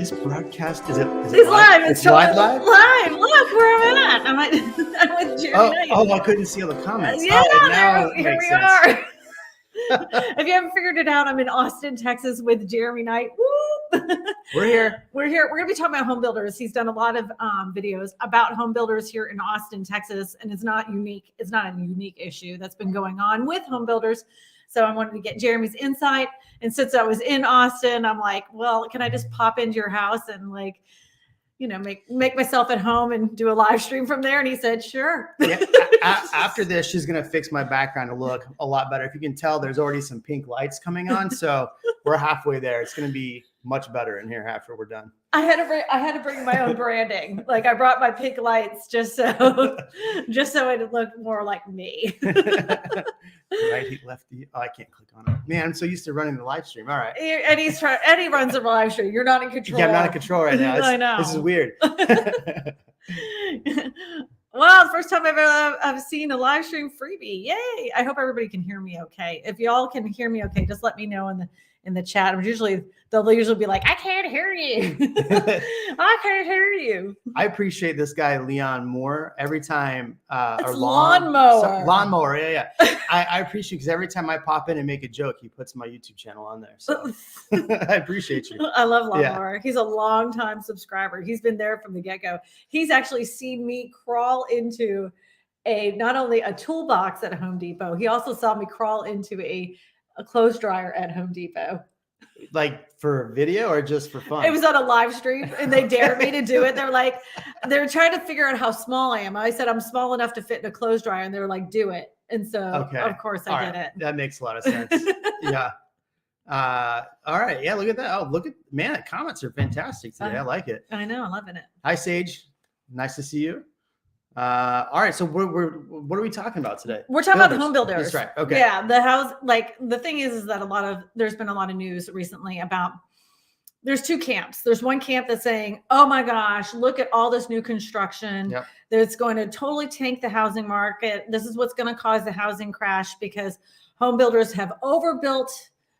This broadcast is it live? It's live. Live. Look where I'm at. I'm with Jeremy Knight. Oh, I couldn't see all the comments. Yeah, now here we sense. are. If you haven't figured it out, I'm in Austin, Texas with Jeremy Knight. Woo! We're here. We're going to be talking about home builders. He's done a lot of videos about home builders here in Austin, Texas, and it's not unique. It's not a unique issue that's been going on with home builders. So I wanted to get Jeremy's insight. And since I was in Austin, I'm like, well, can I just pop into your house and make myself at home and do a live stream from there? And he said, sure. Yeah. After this, she's going to fix my background to look a lot better. If you can tell, there's already some pink lights coming on. So we're halfway there. It's going to be much better in here after we're done. I had to bring my own branding. Like I brought my pink lights just so it looked more like me. Righty, lefty. Oh, I can't click on it. Man, I'm so used to running the live stream. All right. And he runs the live stream. You're not in control. Yeah, I'm not in control right now. I know. This is weird. Well, first time I've seen a live stream freebie. Yay. I hope everybody can hear me okay. If y'all can hear me okay, just let me know in the chat. They'll usually be like, I can't hear you. I can't hear you. I appreciate this guy, Leon Moore, every time. Lawnmower. Yeah. I appreciate because every time I pop in and make a joke, he puts my YouTube channel on there. So I appreciate you. I love Lawnmower. Yeah. He's a longtime subscriber. He's been there from the get-go. He's actually seen me crawl into not only a toolbox at Home Depot, he also saw me crawl into a clothes dryer at Home Depot. Like for video or just for fun? It was on a live stream and they dared me to do it. They're trying to figure out how small I am. I said, I'm small enough to fit in a clothes dryer. And they're like, do it. And so of course I did it. That makes a lot of sense. Yeah. All right. Yeah. Look at that. Oh, man, the comments are fantastic today. I like it. I know. I'm loving it. Hi, Sage. Nice to see you. All right. So what are we talking about today? We're talking about home builders. That's right. Okay. Yeah. The house, the thing is that there's been a lot of news recently about, there's two camps. There's one camp that's saying, oh my gosh, look at all this new construction. Yep. That's going to totally tank the housing market. This is what's going to cause the housing crash because home builders have overbuilt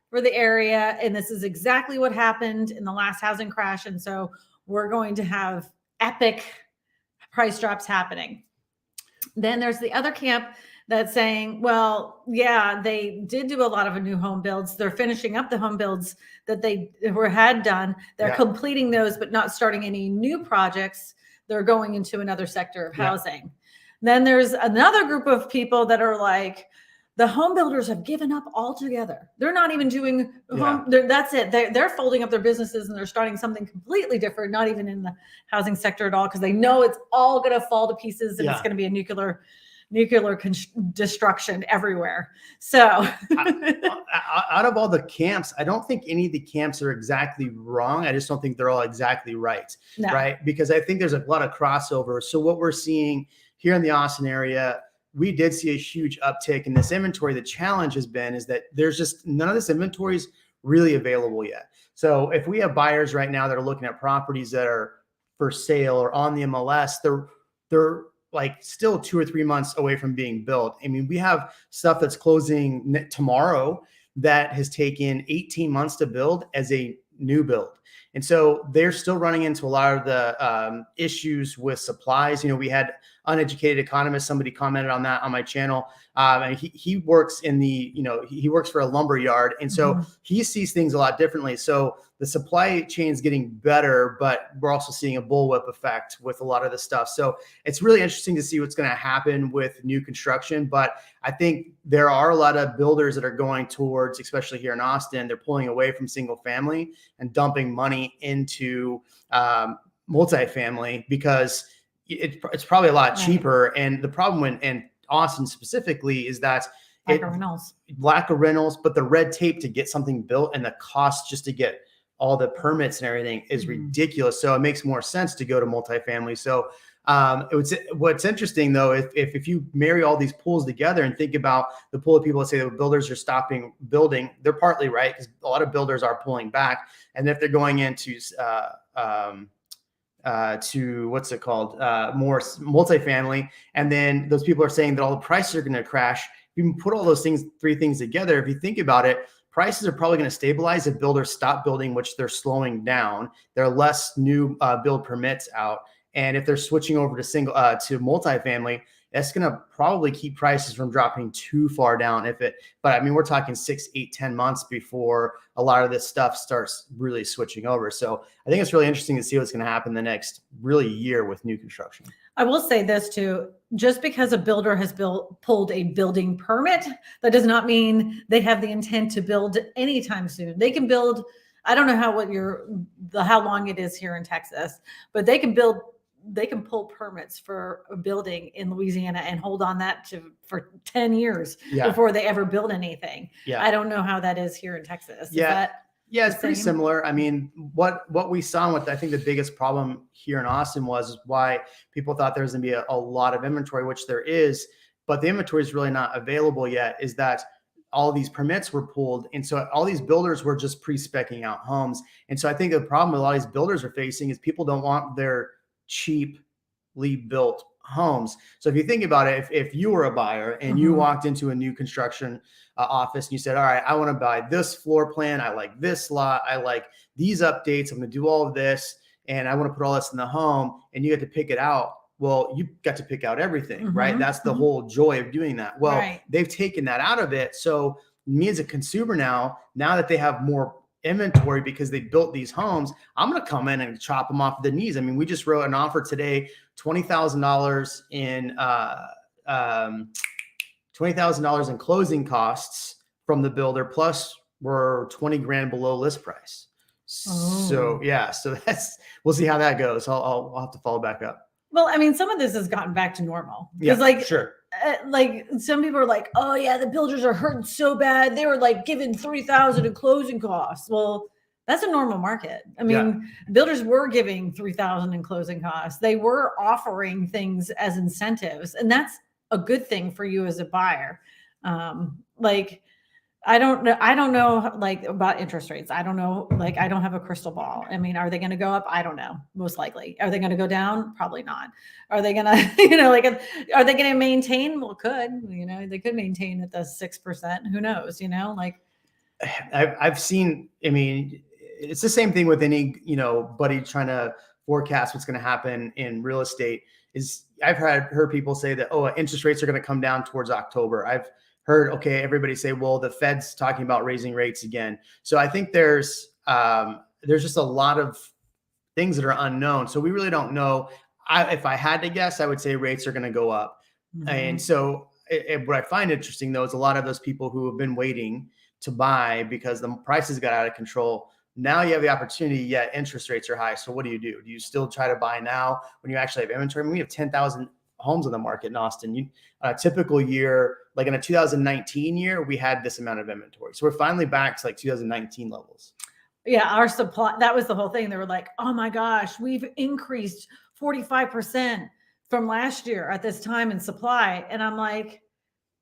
for the area. And this is exactly what happened in the last housing crash. And so we're going to have epic price drops happening. Then there's the other camp that's saying, well, yeah, they did do a lot of new home builds. They're finishing up the home builds that they had done. They're completing those, but not starting any new projects. They're going into another sector of housing. Then there's another group of people that are like, the home builders have given up altogether. They're not even doing home. That's it. They're folding up their businesses and they're starting something completely different, not even in the housing sector at all, because they know it's all going to fall to pieces and it's going to be a nuclear destruction everywhere. So out of all the camps, I don't think any of the camps are exactly wrong. I just don't think they're all exactly right. No. Right. Because I think there's a lot of crossover. So what we're seeing here in the Austin area, we did see a huge uptick in this inventory. The challenge has been is that there's just none of this inventory is really available yet. So if we have buyers right now that are looking at properties that are for sale or on the MLS, they're like still 2 or 3 months away from being built. I mean, we have stuff that's closing tomorrow that has taken 18 months to build as a new build. And so they're still running into a lot of the issues with supplies. We had uneducated economists. Somebody commented on that on my channel. And he works in he works for a lumber yard. And so he sees things a lot differently. So the supply chain is getting better, but we're also seeing a bullwhip effect with a lot of the stuff. So it's really interesting to see what's going to happen with new construction. But I think there are a lot of builders that are going towards, especially here in Austin, they're pulling away from single family and dumping money into multifamily because it's probably a lot cheaper. And the problem in Austin specifically is that lack of rentals, but the red tape to get something built and the cost just to get all the permits and everything is ridiculous. So it makes more sense to go to multifamily. So what's interesting though, if you marry all these pools together and think about the pool of people that say that builders are stopping building, they're partly right because a lot of builders are pulling back. And if they're going into to what's it called, more multifamily, and then those people are saying that all the prices are going to crash. If you can put all those three things together, if you think about it, prices are probably going to stabilize if builders stop building, which they're slowing down. There are less new build permits out. And if they're switching over to to multifamily, that's going to probably keep prices from dropping too far down. But I mean, we're talking 6, 8, 10 months before a lot of this stuff starts really switching over. So I think it's really interesting to see what's going to happen the next really year with new construction. I will say this too, just because a builder has pulled a building permit, that does not mean they have the intent to build anytime soon. They can build, I don't know how long it is here in Texas, but they can pull permits for a building in Louisiana and hold on for 10 years before they ever build anything. Yeah. I don't know how that is here in Texas. Yeah, it's pretty similar. I mean, what we saw with, I think the biggest problem here in Austin was why people thought there was going to be a lot of inventory, which there is, but the inventory is really not available yet, is that all these permits were pulled. And so all these builders were just pre-speccing out homes. And so I think the problem a lot of these builders are facing is people don't want their cheaply built homes. So if you think about it, if you were a buyer and you walked into a new construction office and you said, all right, I want to buy this floor plan. I like this lot. I like these updates. I'm going to do all of this. And I want to put all this in the home, and you get to pick it out. Well, you got to pick out everything, right? That's the whole joy of doing that. Well, they've taken that out of it. So me as a consumer now that they have more inventory because they built these homes, I'm going to come in and chop them off the knees. I mean, we just wrote an offer today, $20,000 in $20,000 in closing costs from the builder, plus we're 20 grand below list price. So we'll see how that goes. I'll have to follow back up. Well, I mean, some of this has gotten back to normal. Yeah, sure. Like some people are like, oh yeah, the builders are hurting so bad. They were like giving $3,000 in closing costs. Well, that's a normal market. I mean, builders were giving $3,000 in closing costs. They were offering things as incentives, and that's a good thing for you as a buyer. I don't know like about interest rates. I don't know, like I don't have a crystal ball. I mean, are they going to go up? I don't know. Most likely. Are they going to go down? Probably not. Are they going to, are they going to maintain? Well, they could maintain at the 6%. Who knows, I've seen, I mean, it's the same thing with any, buddy trying to forecast what's going to happen in real estate. I've heard people say that, interest rates are going to come down towards October. I've heard, everybody say, well, the Fed's talking about raising rates again. So I think there's just a lot of things that are unknown. So we really don't know. If I had to guess, I would say rates are going to go up. And so what I find interesting, though, is a lot of those people who have been waiting to buy because the prices got out of control. Now you have the opportunity, yet interest rates are high. So what do? Do you still try to buy now when you actually have inventory? I mean, we have 10,000 homes on the market in Austin. A typical year, like in a 2019 year, we had this amount of inventory. So we're finally back to like 2019 levels. Yeah, our supply, that was the whole thing. They were like, oh my gosh, we've increased 45% from last year at this time in supply. And I'm like,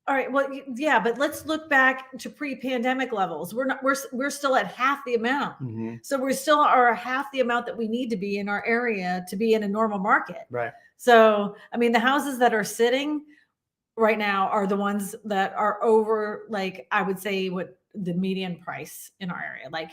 all right, well, yeah, but let's look back to pre-pandemic levels. We're still at half the amount. So we still are half the amount that we need to be in our area to be in a normal market. Right. So, I mean, the houses that are sitting right now are the ones that are over, like, I would say what the median price in our area, like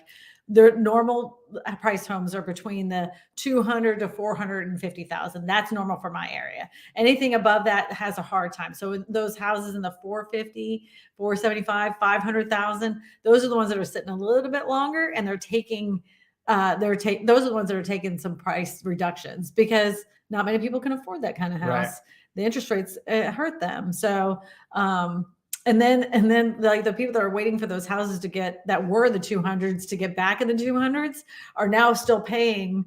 the normal price homes are between the 200 to 450,000. That's normal for my area. Anything above that has a hard time. So those houses in the 450, 475, 500,000, those are the ones that are sitting a little bit longer, and they're taking, those are the ones that are taking some price reductions because not many people can afford that kind of house. Right. The interest rates hurt them. So, and then like the people that are waiting for those houses to get, that were the 200s to get back in the 200s are now still paying.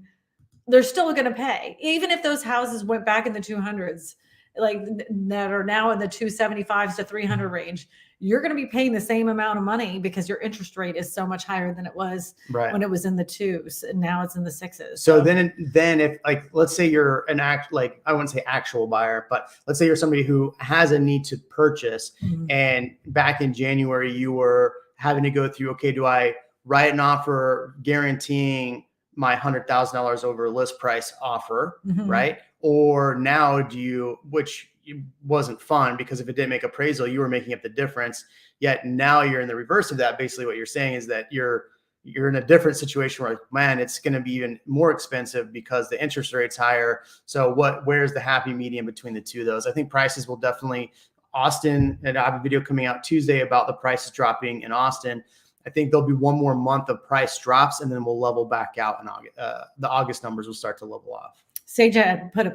They're still going to pay. Even if those houses went back in the 200s, like that are now in the 275s to 300 range, you're going to be paying the same amount of money because your interest rate is so much higher than it was when it was in the 2s, and now it's in the 6s. So then if, like, let's say you're I wouldn't say actual buyer, but let's say you're somebody who has a need to purchase, and back in January you were having to go through, okay, do I write an offer guaranteeing my $100,000 over list price offer, right? Or now do you, which it wasn't fun because if it didn't make appraisal, you were making up the difference. Yet now you're in the reverse of that. Basically what you're saying is that you're in a different situation where, man, it's going to be even more expensive because the interest rate's higher. So where's the happy medium between the two of those? I think prices will definitely, Austin, and I have a video coming out Tuesday about the prices dropping in Austin. I think there'll be one more month of price drops and then we'll level back out in August. The August numbers will start to level off. Sage had a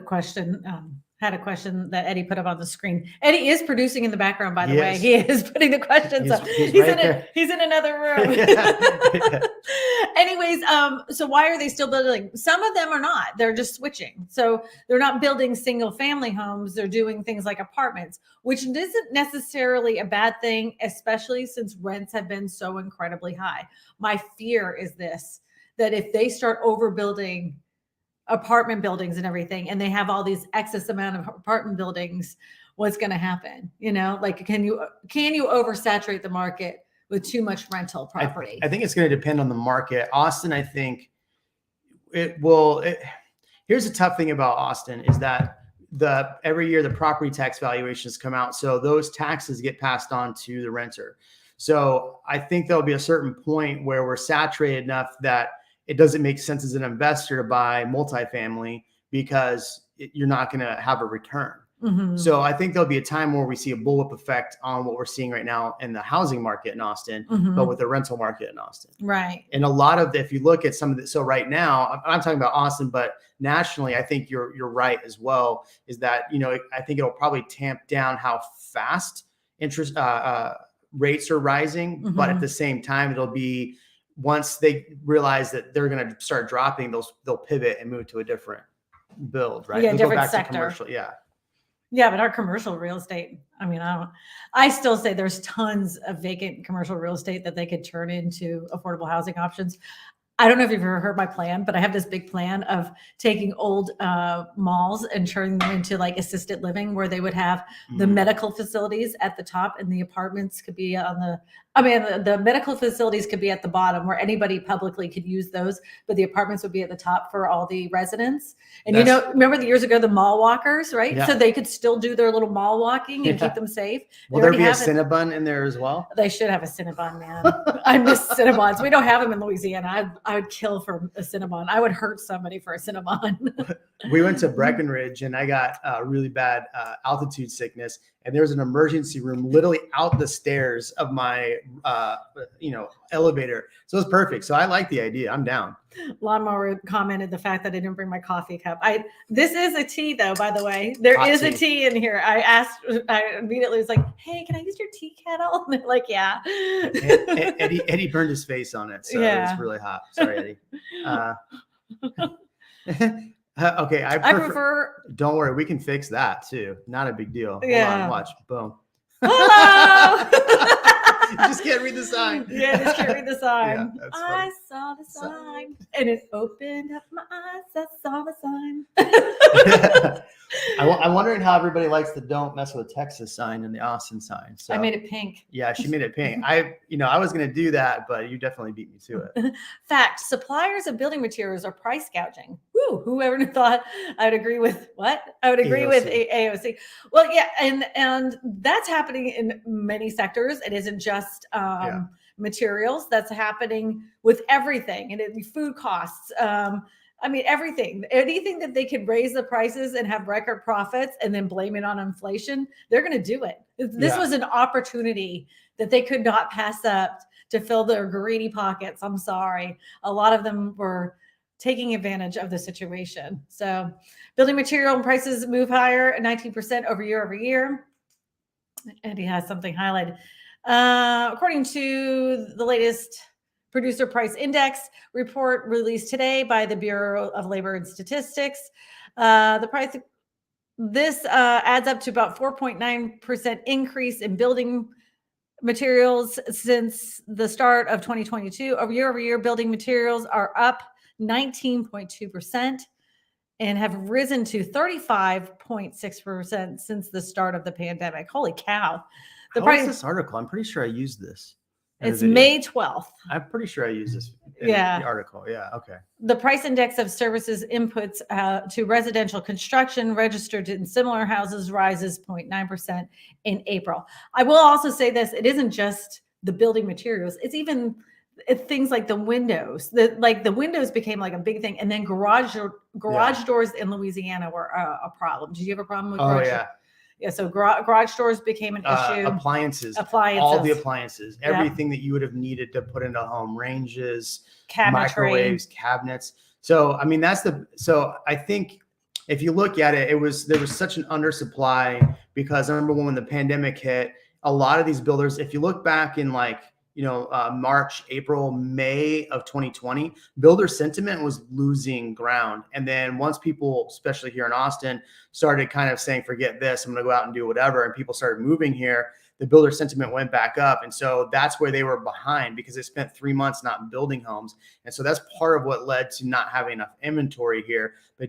question that Eddie put up on the screen. Eddie is producing in the background, by the way. He is putting the questions up. He's in another room. Anyways, so why are they still building? Some of them are not. They're just switching. So they're not building single family homes. They're doing things like apartments, which isn't necessarily a bad thing, especially since rents have been so incredibly high. My fear is this, that if they start overbuilding apartment buildings and everything, and they have all these excess amount of apartment buildings, what's going to happen? Like, can you oversaturate the market with too much rental property? I think it's going to depend on the market. Austin, I think it will. Here's the tough thing about Austin is that every year the property tax valuations come out. So those taxes get passed on to the renter. So I think there'll be a certain point where we're saturated enough that it doesn't make sense as an investor to buy multifamily because you're not going to have a return. Mm-hmm. So I think there'll be a time where we see a bullwhip effect on what we're seeing right now in the housing market in Austin, mm-hmm. but with the rental market in Austin. Right. And a lot of if you look at some of the, so right now, I'm talking about Austin, but nationally, I think you're right as well, is that, I think it'll probably tamp down how fast interest rates are rising, mm-hmm. but at the same time, it'll be, once they realize that they're going to start dropping, they'll pivot and move to a different build, right? Yeah, they'll different go back sector. To commercial, yeah. Yeah, but our commercial real estate, I still say there's tons of vacant commercial real estate that they could turn into affordable housing options. I don't know if you've ever heard my plan, but I have this big plan of taking old malls and turning them into like assisted living, where they would have the medical facilities at the top and the apartments could be the medical facilities could be at the bottom where anybody publicly could use those, but the apartments would be at the top for all the residents. And remember the years ago, the mall walkers, right? Yeah. So they could still do their little mall walking and keep them safe. Will there be a Cinnabon in there as well? They should have a Cinnabon, man. I miss Cinnabons. We don't have them in Louisiana. I would kill for a Cinnabon. I would hurt somebody for a Cinnabon. We went to Breckenridge and I got really bad altitude sickness. And there was an emergency room literally out the stairs of my, elevator. So it was perfect. So I like the idea. I'm down. Lawnmower commented the fact that I didn't bring my coffee cup. This is a tea though, by the way. There is a tea in here. I immediately was like, hey, can I use your tea kettle? And they're like, yeah. Eddie burned his face on it. So it was really hot. Sorry, Eddie. Okay, I prefer. Don't worry, we can fix that too. Not a big deal. Yeah. Hold on, watch. Boom. Hello. You just can't read the sign. Yeah, just can't read the sign. Yeah, that's funny. I saw the sign, and it opened up my eyes. I saw the sign. I'm wondering how everybody likes the "Don't mess with Texas" sign and the Austin sign. So I made it pink. Yeah, she made it pink. I was going to do that, but you definitely beat me to it. Fact: suppliers of building materials are price gouging. Woo! Whoever thought I would agree with what? I would agree with AOC. Well, yeah, and that's happening in many sectors. It isn't just materials. That's happening with everything, and it'd be food costs. Everything, anything that they could raise the prices and have record profits and then blame it on inflation, they're going to do it. This was an opportunity that they could not pass up to fill their greedy pockets. I'm sorry. A lot of them were taking advantage of the situation. So building material prices move higher 19% over year. And he has something highlighted. According to the latest Producer Price Index report released today by the Bureau of Labor and Statistics, the price this adds up to about 4.9% increase in building materials since the start of 2022. Over year, building materials are up 19.2% and have risen to 35.6% since the start of the pandemic. Holy cow! How is this article? I'm pretty sure I used this. It's May 12th. I'm pretty sure I used this Yeah. the article. Yeah. Okay. The price index of services inputs to residential construction registered in similar houses rises 0.9% in April. I will also say this, it isn't just the building materials. It's even things like the windows. The windows became like a big thing. And then garage doors in Louisiana were a problem. Did you have a problem with garage? Yeah. Yeah, so garage doors became an issue. Appliances, all the appliances, everything that you would have needed to put into a home, ranges, microwaves, cabinets. So, I mean, so I think if you look at it, there was such an undersupply because I remember when the pandemic hit, a lot of these builders, if you look back in March, April, May of 2020, builder sentiment was losing ground. And then once people, especially here in Austin, started kind of saying, forget this, I'm going to go out and do whatever, and people started moving here, the builder sentiment went back up. And so that's where they were behind because they spent 3 months not building homes. And so that's part of what led to not having enough inventory here. But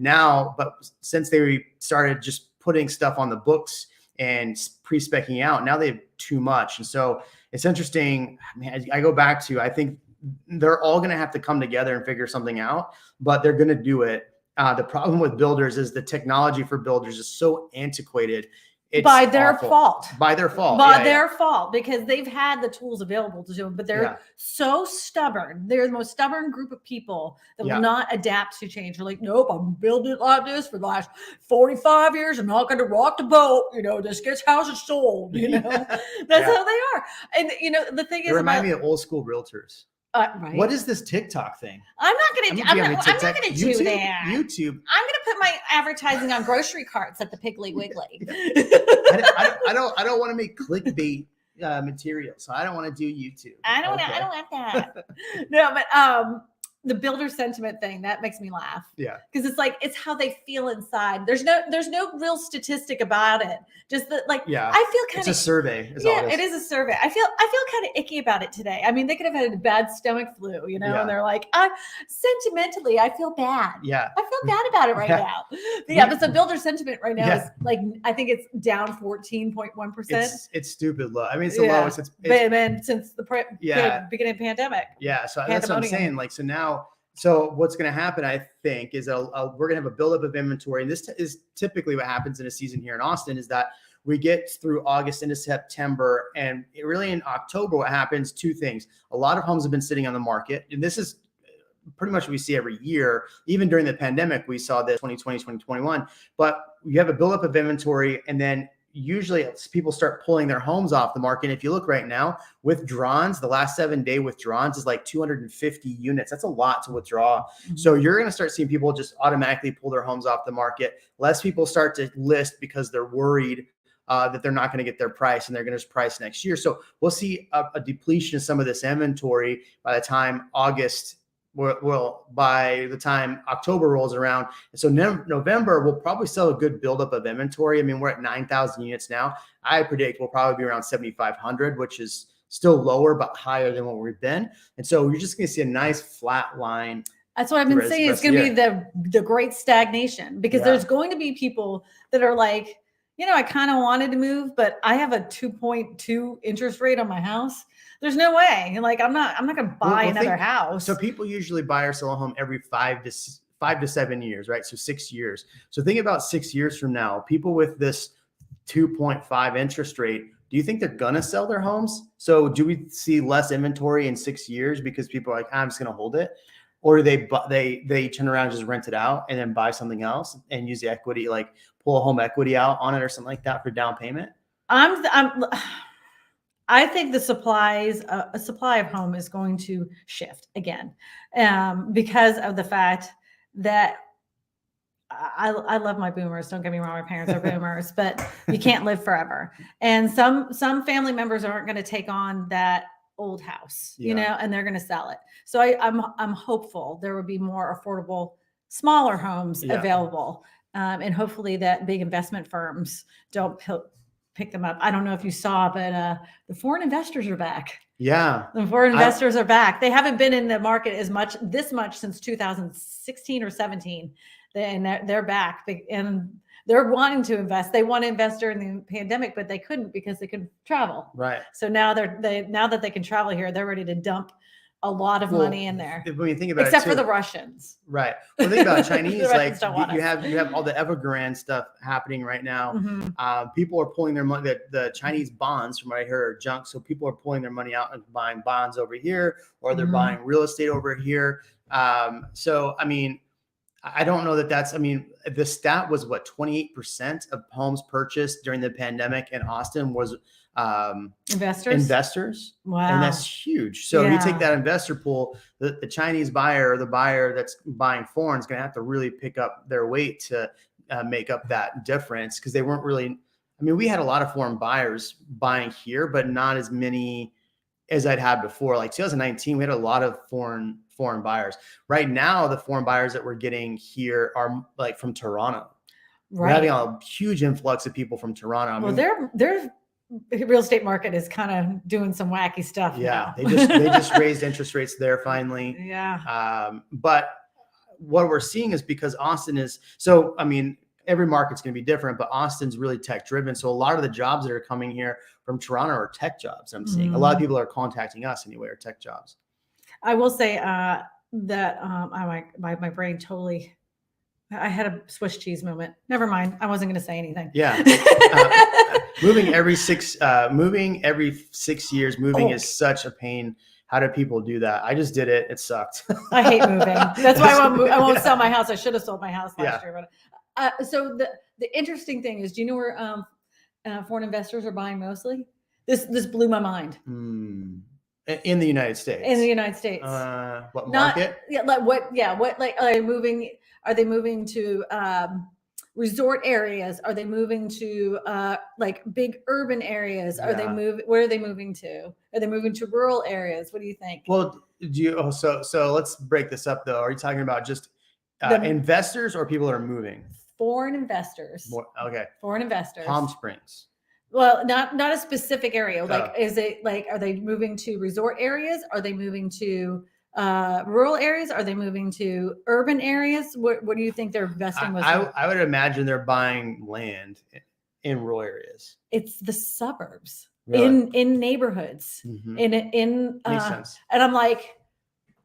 since they started just putting stuff on the books and pre-speccing out, now they have too much. And so it's interesting. I go back to, I think they're all going to have to come together and figure something out, but they're going to do it. The problem with builders is the technology for builders is so antiquated. It's by their fault. By their fault. By their fault, because they've had the tools available to do it, but they're so stubborn. They're the most stubborn group of people that will not adapt to change. They're like, nope, I'm building it like this for the last 45 years. I'm not going to rock the boat. This gets houses sold. That's how they are. And the thing is, it reminds me of old school realtors. Right. What is this TikTok thing? I'm not going to do that. YouTube. I'm going to put my advertising on grocery carts at the Piggly Wiggly. I don't want to make clickbait material, so I don't want to do YouTube. I don't want that. No, but the builder sentiment thing, that makes me laugh. Yeah. Because it's how they feel inside. There's no real statistic about it. Just that, I feel kind of. It's a survey. It is a survey. I feel kind of icky about it today. I mean, they could have had a bad stomach flu, and they're like, sentimentally, I feel bad. Yeah. I feel bad about it right now. But the builder sentiment right now is I think it's down 14.1%. It's stupid low. I mean, it's the lowest. It's been since the beginning of the pandemic. Yeah. So that's what I'm saying. So what's going to happen, I think, is we're going to have a buildup of inventory. And this is typically what happens in a season here in Austin, is that we get through August into September. And really in October, what happens, two things. A lot of homes have been sitting on the market. And this is pretty much what we see every year. Even during the pandemic, we saw this 2020, 2021. But you have a buildup of inventory, and then usually people start pulling their homes off the market. If you look right now, withdrawals, the last 7-day withdrawals is like 250 units. That's a lot to withdraw. Mm-hmm. So you're going to start seeing people just automatically pull their homes off the market. Less people start to list because they're worried that they're not going to get their price, and they're going to just price next year. So we'll see a depletion of some of this inventory by the time by the time October rolls around. And so November, we'll probably sell a good buildup of inventory. I mean, we're at 9,000 units now. I predict we'll probably be around 7,500, which is still lower, but higher than what we've been. And so you're just going to see a nice flat line. That's what I've been saying. It's going to be the great stagnation, because there's going to be people that are like, I kind of wanted to move, but I have a 2.2 interest rate on my house. There's no way. I'm not going to buy another house. So people usually buy or sell a home every 5 to 7 years, right? So 6 years. So think about 6 years from now, people with this 2.5 interest rate, do you think they're going to sell their homes? So do we see less inventory in 6 years because people are like, I'm just going to hold it? Or do they turn around and just rent it out and then buy something else and use the equity, like pull a home equity out on it or something like that for down payment? I think a supply of home is going to shift again, because of the fact that I love my boomers. Don't get me wrong, my parents are boomers, but you can't live forever. And some family members aren't going to take on that old house, and they're going to sell it. So I'm hopeful there will be more affordable, smaller homes available, and hopefully that big investment firms don't pick them up. I don't know if you saw, but the foreign investors are back. Yeah. The foreign investors are back. They haven't been in the market this much since 2016 or 17. And they're back, and they're wanting to invest. They want to invest during the pandemic, but they couldn't because they couldn't travel. Right. So now that they can travel here, they're ready to dump a lot of money in there. When you think about Except it, for the Russians. right? Well, think about Chinese. The Like Russians don't want you us. have all the Evergrande stuff happening right now. Mm-hmm. People are pulling their money. The Chinese bonds, from what I heard, are junk. So people are pulling their money out and buying bonds over here, or they're buying real estate over here. So I mean, I don't know that that's. I mean, the stat was what 28% of homes purchased during the pandemic in Austin was investors. Wow. And that's huge. So if you take that investor pool, the Chinese buyer or the buyer that's buying foreign is going to have to really pick up their weight to make up that difference, because they weren't really. I mean, we had a lot of foreign buyers buying here, but not as many as I'd had before. Like 2019, we had a lot of foreign buyers. Right now, the foreign buyers that we're getting here are like from Toronto. We're having a huge influx of people from Toronto. I mean, their real estate market is kind of doing some wacky stuff. Yeah, now. they just raised interest rates there finally. Yeah. But what we're seeing is because Austin is so. I mean, every market's going to be different, but Austin's really tech driven. So a lot of the jobs that are coming here from Toronto are tech jobs. I'm seeing a lot of people are contacting us anyway, are tech jobs. I will say that my brain totally. I had a Swiss cheese moment. Never mind. I wasn't going to say anything. Yeah. Moving every 6 years. Moving is such a pain. How do people do that? I just did it. It sucked. I hate moving. That's why I won't sell my house. I should have sold my house last year. But so the interesting thing is, do you know where foreign investors are buying mostly? This blew my mind. In the United States. In the United States. What market? What like are they moving? Are they moving to resort areas? Are they moving to like big urban areas? Are they where are they moving to? Are they moving to rural areas? What do you think? Well, so let's break this up though. Are you talking about just investors or people that are moving? Foreign investors. Okay. Foreign investors. Palm Springs. Well, not a specific area. Like, is it like, are they moving to resort areas? Are they moving to rural areas? Are they moving to urban areas? What do you think they're investing with? I would imagine they're buying land in rural areas. It's the suburbs, really? in neighborhoods, in makes sense. And I'm like,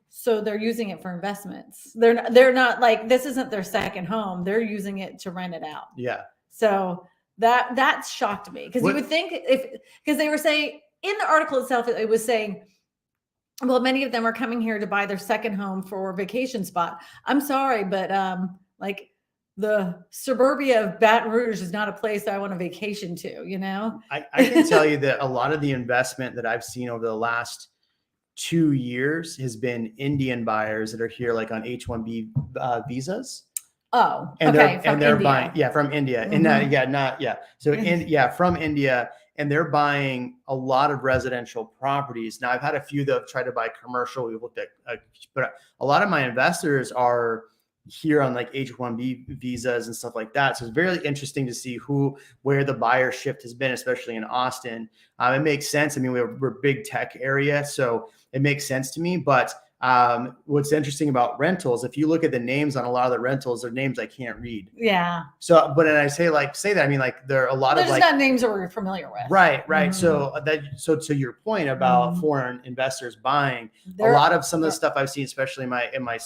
so they're using it for investments. They're not like, this isn't their second home. They're using it to rent it out. Yeah. So that shocked me, because you would think because they were saying in the article itself, it was saying, well, many of them are coming here to buy their second home for a vacation spot. I'm sorry, but like the suburbia of Baton Rouge is not a place I want to vacation to, you know? I can tell you that a lot of the investment that I've seen over the last 2 years has been Indian buyers that are here like on H-1B visas. Oh, and okay. They're buying, from India. And from India, and they're buying a lot of residential properties. Now, I've had a few that have tried to buy commercial. We looked at, but a lot of my investors are here on like H-1B visas and stuff like that. So it's very interesting to see where the buyer shift has been, especially in Austin. It makes sense. I mean, we're a big tech area, so it makes sense to me. But what's interesting about rentals, if you look at the names on a lot of the rentals, they're names I can't read. Yeah. So, but when I say that, I mean, like, there are a lot of like not names that we're familiar with. Right. Mm-hmm. So to your point about foreign investors buying, a lot of some of the stuff I've seen, especially in my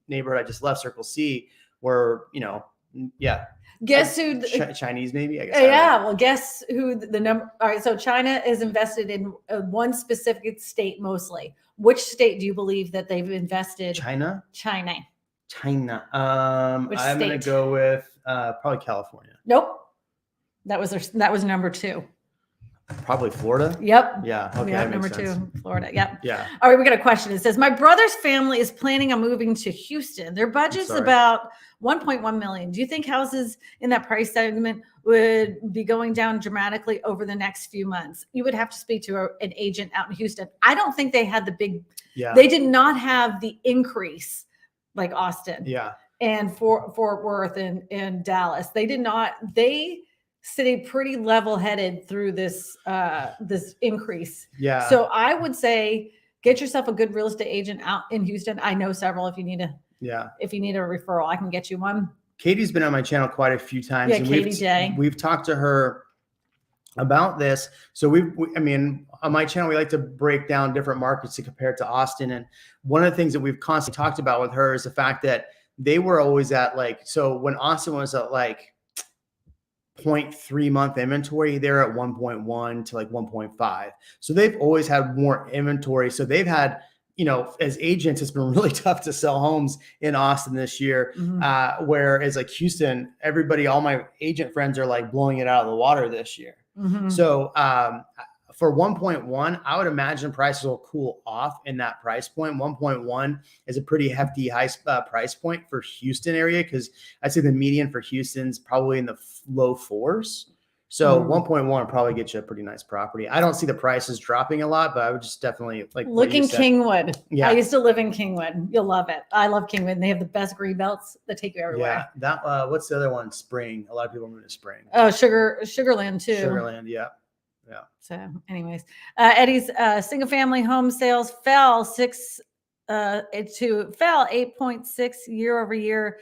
neighborhood I just left, Circle C, were, Guess who? Chinese, maybe. I guess. Well, guess who the number? All right, so China is invested in one specific state mostly. Which state do you believe that they've invested? China. I'm going to go with probably California. Nope. That was number 2. Probably Florida. Yep. Yeah. Okay. Yep, number 2, Florida. Yep. Yeah. All right, we got a question. It says, my brother's family is planning on moving to Houston. Their budget's about $1.1 million. Do you think houses in that price segment would be going down dramatically over the next few months? You would have to speak to an agent out in Houston. I don't think they had they did not have the increase like Austin. Yeah. And Fort Worth and Dallas. They did not. They stayed pretty level-headed through this increase. Yeah. So I would say get yourself a good real estate agent out in Houston. I know several. If you need a referral, I can get you one. Katie's been on my channel quite a few times. Yeah, Katie J. We've talked to her about this. So I mean, on my channel, we like to break down different markets to compare it to Austin. And one of the things that we've constantly talked about with her is the fact that they were always at like, so when Austin was at like 0.3 month inventory, they're at 1.1 to like 1.5. So they've always had more inventory. So they've had, you know, as agents, it's been really tough to sell homes in Austin this year. Whereas like Houston, everybody, all my agent friends are like blowing it out of the water this year. So for 1.1, I would imagine prices will cool off in that price point. 1.1 is a pretty hefty high price point for Houston area, because I'd say the median for Houston's probably in the low fours. So 1.1 probably gets you a pretty nice property. I don't see the prices dropping a lot, but I would just definitely like look in Kingwood. Yeah. I used to live in Kingwood. You'll love it. I love Kingwood. They have the best green belts that take you everywhere. Yeah. That what's the other one? Spring. A lot of people move to Spring. Oh, Sugarland too. Sugarland. Yeah. Yeah. So anyways, Eddie's single family home sales fell 8.6 year over year.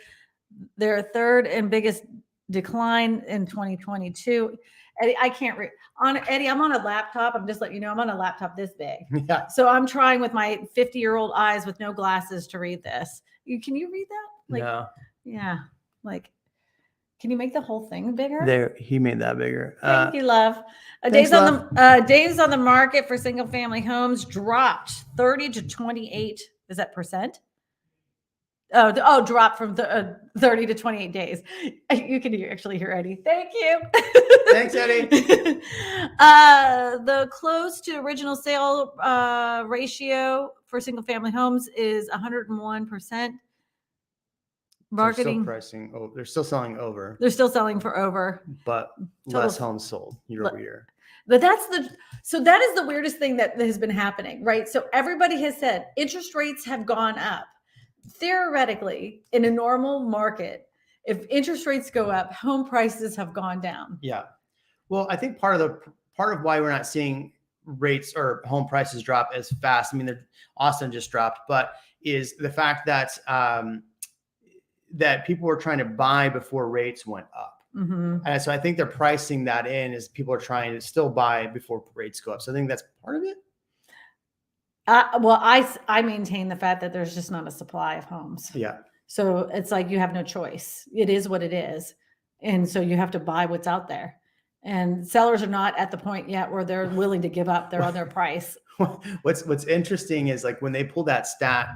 Their third and biggest decline in 2022. Eddie, I can't read on Eddie. I'm on a laptop. I'm just letting you know, I'm on a laptop this big. Yeah. So I'm trying with my 50-year-old eyes with no glasses to read this. Can you read that? Like, no. Yeah. Like, can you make the whole thing bigger? There, he made that bigger. Thank you, love. Thanks, Days on the market for single family homes dropped 30 to 28. Is that percent? Dropped from 30 to 28 days. You can actually hear Eddie. Thank you. Thanks, Eddie. The close to original sale ratio for single family homes is 101%. Marketing pricing. Oh, they're still selling over. They're still selling for over, but less homes sold year over year. But that is the weirdest thing that has been happening, right? So everybody has said interest rates have gone up. Theoretically, in a normal market, if interest rates go up, home prices have gone down. Yeah. Well, I think part of why we're not seeing rates or home prices drop as fast, I mean, Austin just dropped, but is the fact that that people were trying to buy before rates went up. And so I think they're pricing that in as people are trying to still buy before rates go up. So I think that's part of it. Well, I maintain the fact that there's just not a supply of homes. Yeah. So it's like you have no choice. It is what it is. And so you have to buy what's out there. And sellers are not at the point yet where they're willing to give up their other price. What's interesting is like when they pull that stat,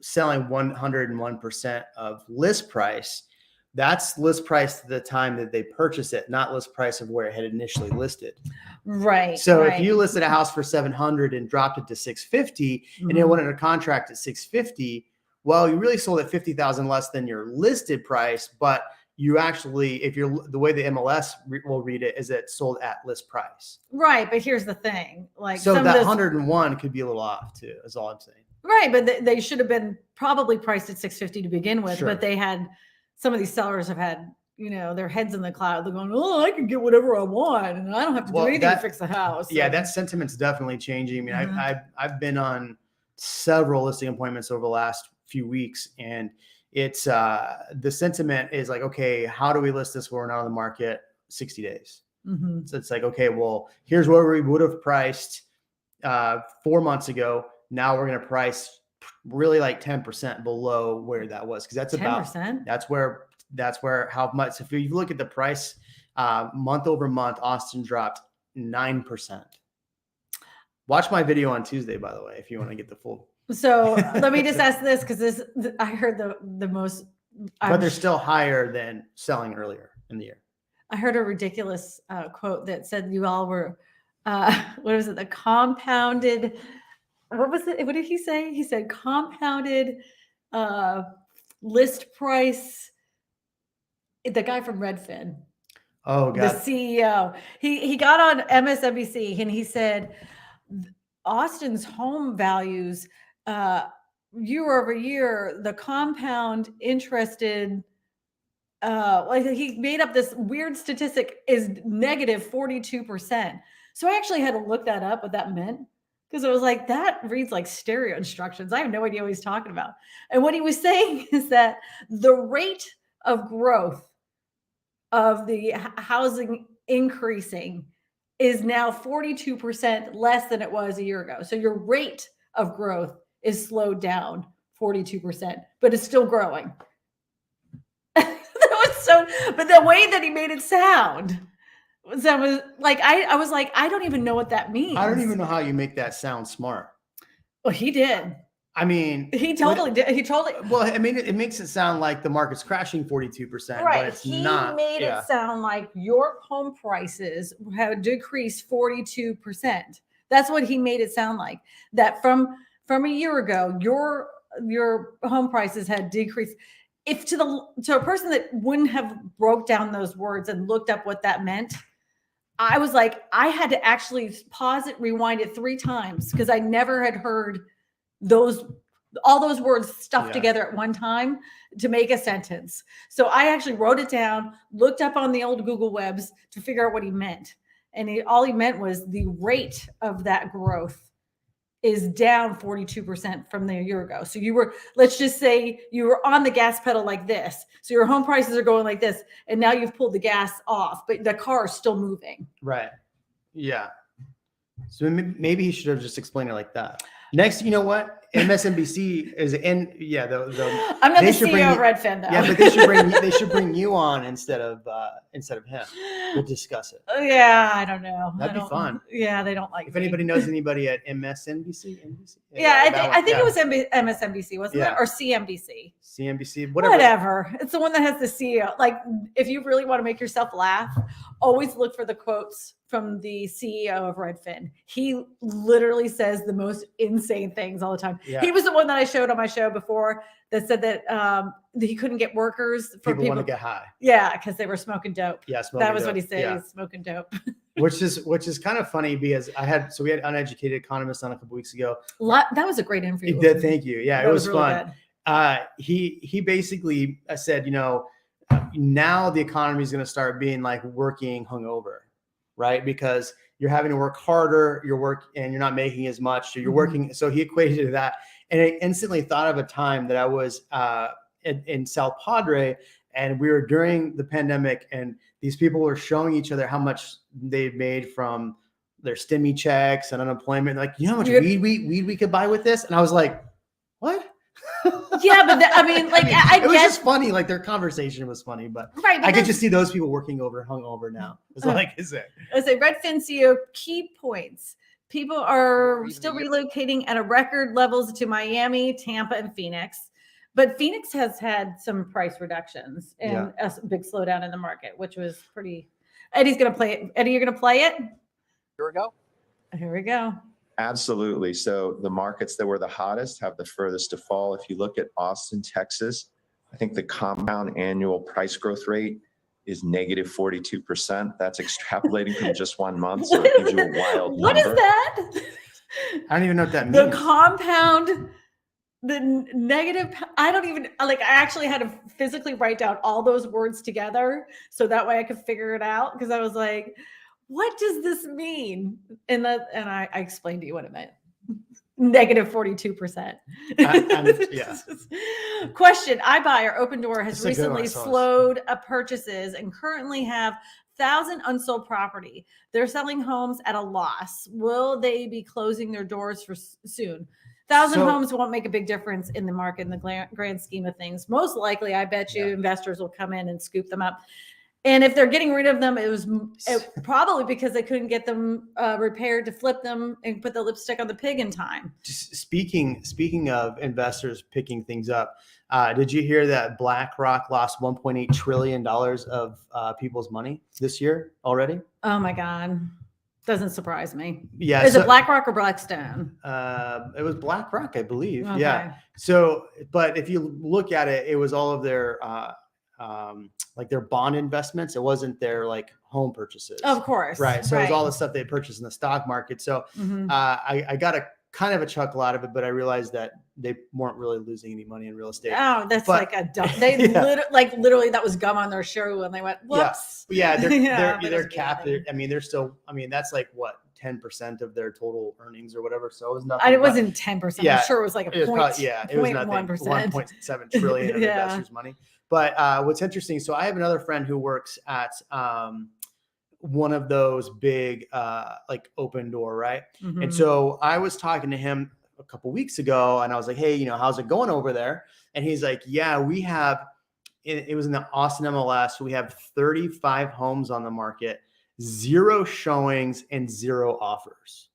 selling 101% of list price, that's list price at the time that they purchase it, not list price of where it had initially listed. Right. So if you listed a house for 700 and dropped it to 650 and it went under contract at 650, well, you really sold at 50,000 less than your listed price, but you actually, if you're the way the MLS will read it, is it sold at list price. Right. But here's the thing. Like, so that 101 could be a little off too, is all I'm saying. Right. But they should have been probably priced at 650 to begin with, but they had, some of these sellers have had, their heads in the cloud. They're going, oh, I can get whatever I want, and I don't have to do anything to fix the house. So. Yeah, that sentiment's definitely changing. I mean, I've been on several listing appointments over the last few weeks, and it's the sentiment is like, okay, how do we list this when we're not on the market 60 days? So it's like, okay, well, here's where we would have priced 4 months ago. Now we're going to price really like 10% below where that was, because that's 10%? That's where how much. If you look at the price month over month, Austin dropped 9%. Watch my video on Tuesday, by the way, if you want to get the full. So let me just ask this, because I heard the most. But they're still higher than selling earlier in the year. I heard a ridiculous quote that said you all were, what was it? The compounded. What was it? What did he say? He said compounded list price. The guy from Redfin. Oh, God. The CEO. He got on MSNBC and he said Austin's home values year over year, the compound interested, like he made up this weird statistic, is negative 42%. So I actually had to look that up, what that meant. Because it was like, that reads like stereo instructions. I have no idea what he's talking about. And what he was saying is that the rate of growth of the housing increasing is now 42% less than it was a year ago. So your rate of growth is slowed down 42%, but it's still growing. But the way that he made it sound was like, I was like, I don't even know what that means. I don't even know how you make that sound smart. Well, he did. I mean, he totally did. He totally. Well, I mean, it makes it sound like the market's crashing 42%, right. but it's not. He made it sound like your home prices have decreased 42%. That's what he made it sound like. That from a year ago, your home prices had decreased. If to a person that wouldn't have broke down those words and looked up what that meant, I was like, I had to actually pause it, rewind it 3 times because I never had heard all those words stuffed together at one time to make a sentence. So I actually wrote it down, looked up on the old Google webs to figure out what he meant. And all he meant was the rate of that growth is down 42% from the year ago. So let's just say you were on the gas pedal like this. So your home prices are going like this. And now you've pulled the gas off, but the car is still moving. Right. Yeah. So maybe he should have just explained it like that. Next, you know what? MSNBC is I'm not the CEO of Redfin, though. Yeah, but they should bring you on instead of him. We'll discuss it. Yeah, I don't know. That'd be fun. Yeah, they don't like. If anybody knows anybody at MSNBC, NBC. Yeah, I think it was MSNBC, wasn't it, or CNBC? CNBC, whatever. It's the one that has the CEO. Like, if you really want to make yourself laugh, always look for the quotes from the CEO of Redfin. He literally says the most insane things all the time. Yeah. He was the one that I showed on my show before that said that he couldn't get workers. People want to get high. Yeah, because they were smoking dope. Yeah, that was what he said. Yeah. He was smoking dope. which is kind of funny because we had Uneducated Economists on a couple weeks ago. That was a great interview. He did. Thank you. Yeah, it was really fun. He basically said, now the economy is going to start being like working hungover, right? Because you're having to work harder, and you're not making as much. So you're working. So he equated it to that. And I instantly thought of a time that I was in South Padre, and we were during the pandemic, and these people were showing each other how much they'd made from their stimmy checks and unemployment. Like, you know how much weed we could buy with this? And I was like, what? Yeah, but it was just funny. Like, their conversation was funny, but I could just see those people hungover now. It's like, is it? I say Redfin CEO key points. People are still relocating at a record levels to Miami, Tampa, and Phoenix. But Phoenix has had some price reductions and a big slowdown in the market, which was pretty. Eddie's going to play it. Eddie, you're going to play it? Here we go. Here we go. Absolutely. So the markets that were the hottest have the furthest to fall. If you look at Austin, Texas, I think the compound annual price growth rate is negative 42%. That's extrapolating from just 1 month. So it gives you a wild number. What is that? I don't even know what that means. The compound, the negative, I don't even, I actually had to physically write down all those words together so that way I could figure it out, because I was like, what does this mean? And I explained to you what it meant. Negative 42%. Yes. Question: iBuyer Open Door has recently slowed purchases and currently have 1,000 unsold property. They're selling homes at a loss. Will they be closing their doors for soon? 1,000 homes won't make a big difference in the market in the grand scheme of things. Most likely, I bet you investors will come in and scoop them up. And if they're getting rid of them, it probably because they couldn't get them repaired to flip them and put the lipstick on the pig in time. Speaking of investors picking things up, did you hear that BlackRock lost $1.8 trillion of people's money this year already? Oh my God. Doesn't surprise me. Yeah. Is it BlackRock or Blackstone? It was BlackRock, I believe. Okay. Yeah. So, but if you look at it, it was all of their their bond investments. It wasn't their home purchases. Of course. Right. So it was all the stuff they purchased in the stock market. So I got a kind of a chuckle out of it, but I realized that they weren't really losing any money in real estate. Oh, that's like a dumb. They literally that was gum on their shoe and they went, whoops. Yeah, they're capped. I mean, they're still. I mean, that's like what 10% of their total earnings or whatever. So it was nothing. It wasn't 10%. I'm sure it was like a point. It was nothing. 1.7 trillion of investors' money. But what's interesting, so I have another friend who works at one of those big like open door, right? Mhm. And so I was talking to him a couple weeks ago, and I was like, hey, how's it going over there? And he's like, yeah, we have. It was in the Austin MLS. We have 35 homes on the market, 0 showings and 0 offers.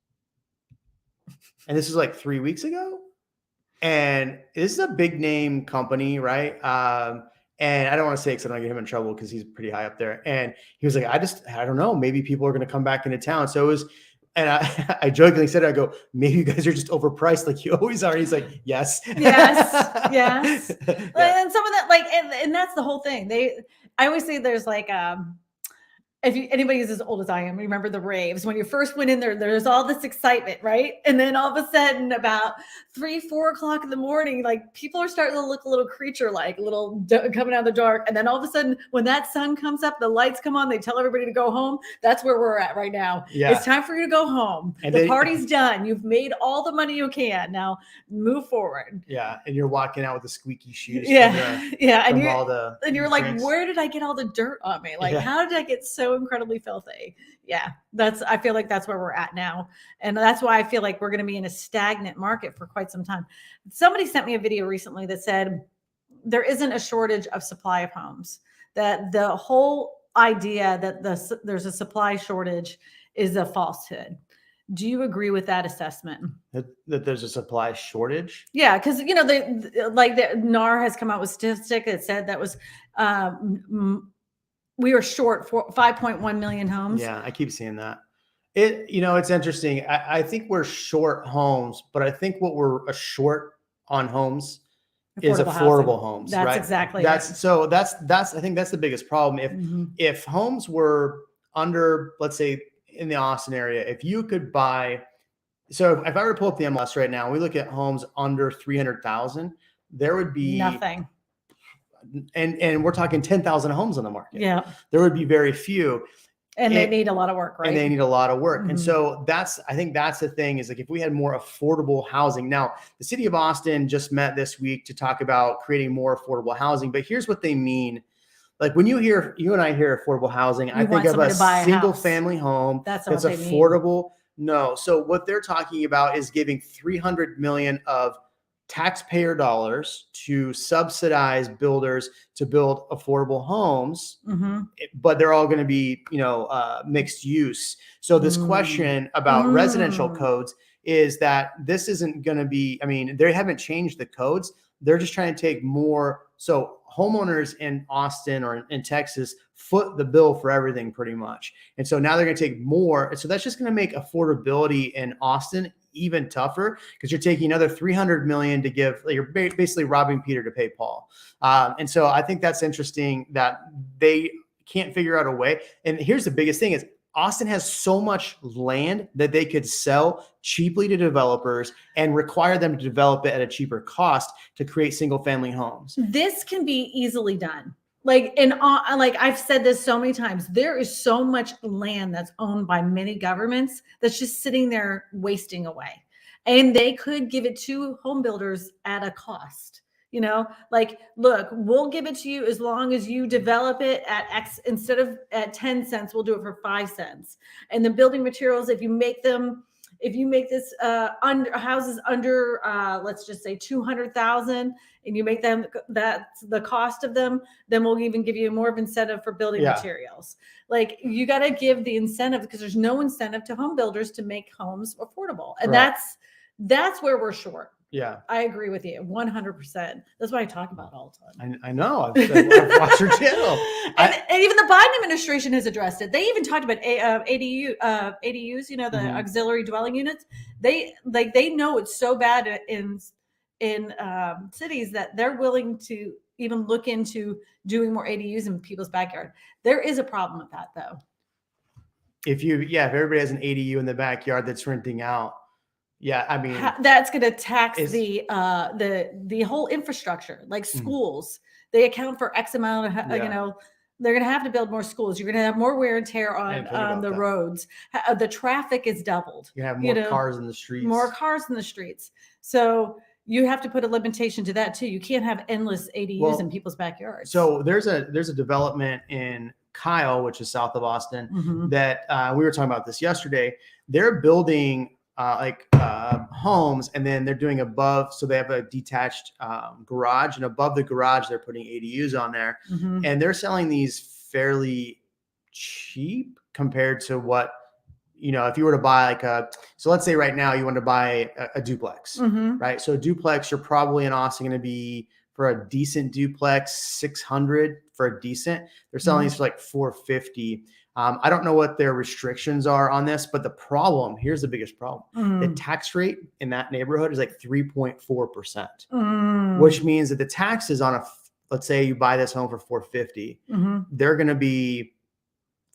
And this is like 3 weeks ago. And this is a big name company, right? And I don't want to say because I don't get him in trouble because he's pretty high up there. And he was like, I don't know. Maybe people are going to come back into town. So it was, and I jokingly said, I go, maybe you guys are just overpriced like you always are. He's like, yes. Yes. Yeah. And some of that, like, and that's the whole thing. I always say there's like, if anybody is as old as I am, remember the raves. When you first went in there, there's all this excitement, right? And then all of a sudden, about 3-4 o'clock in the morning, like people are starting to look a little creature-like, a little coming out of the dark. And then all of a sudden, when that sun comes up, the lights come on, they tell everybody to go home. That's where we're at right now. Yeah. It's time for you to go home. And the party's done. You've made all the money you can. Now move forward. Yeah. And you're walking out with the squeaky shoes. Yeah. Yeah. And you're like, where did I get all the dirt on me? Like, how did I get so incredibly filthy? Yeah, I feel like that's where we're at now. And that's why I feel like we're going to be in a stagnant market for quite some time. Somebody sent me a video recently that said there isn't a shortage of supply of homes, that the whole idea that there's a supply shortage is a falsehood. Do you agree with that assessment? That there's a supply shortage? Yeah, because the NAR has come out with statistic that said that was we are short for 5.1 million homes. Yeah, I keep seeing that. It's interesting. I think we're short homes, but I think what we're short on homes is affordable homes. That's right? Exactly. That's I think that's the biggest problem. If homes were under, let's say in the Austin area, if you could buy, so if I were to pull up the MLS right now, we look at homes under 300,000, there would be nothing. And we're talking 10,000 homes on the market. Yeah. There would be very few. And they need a lot of work, right? And they need a lot of work. And so I think that's the thing, is like, if we had more affordable housing. Now, the city of Austin just met this week to talk about creating more affordable housing, but here's what they mean. Like when you and I hear affordable housing, I think of a single family home that's affordable. No. So what they're talking about is giving $300 million of taxpayer dollars to subsidize builders to build affordable homes, but they're all going to be, mixed use. So this question about residential codes is that this isn't going to be, they haven't changed the codes. They're just trying to take more. So homeowners in Austin or in Texas foot the bill for everything pretty much. And so now they're going to take more. So that's just going to make affordability in Austin even tougher, because you're taking another $300 million to give. You're basically robbing Peter to pay Paul. And so I think that's interesting that they can't figure out a way. And here's the biggest thing is Austin has so much land that they could sell cheaply to developers and require them to develop it at a cheaper cost to create single family homes. This can be easily done. Like I've said this so many times, there is so much land that's owned by many governments that's just sitting there wasting away. And they could give it to home builders at a cost. Like, look, we'll give it to you as long as you develop it at X, instead of at 10 cents, we'll do it for 5 cents. And the building materials, if you make this houses under, let's just say 200,000, and you make them, that's the cost of them, then we'll even give you more of incentive for building materials. Like, you got to give the incentive, because there's no incentive to home builders to make homes affordable. And that's where we're short. Yeah, I agree with you 100%. That's what I talk about all the time. I know. I've watched your channel. And even the Biden administration has addressed it. They even talked about ADUs, the auxiliary dwelling units. They know it's so bad in cities that they're willing to even look into doing more ADUs in people's backyard. There is a problem with that, though. If everybody has an ADU in the backyard that's renting out. Yeah, that's going to tax the whole infrastructure, like schools. They account for X amount of, they're going to have to build more schools. You're going to have more wear and tear on the roads. The traffic is doubled. You have more cars in the streets. More cars in the streets. So you have to put a limitation to that too. You can't have endless ADUs in people's backyards. So there's a development in Kyle, which is south of Austin, Mhm. that we were talking about this yesterday. They're building homes, and then they're doing above. So they have a detached garage, and above the garage, they're putting ADUs on there, Mhm. and they're selling these fairly cheap compared to what, if you were to buy so let's say right now you want to buy a duplex, Mhm. right? So a duplex, you're probably in Austin going to be, for a decent duplex, 600 for a decent. They're selling these for like 450. I don't know what their restrictions are on this, but here's the biggest problem. The tax rate in that neighborhood is like 3.4%, which means that the taxes let's say you buy this home for 450, they're going to be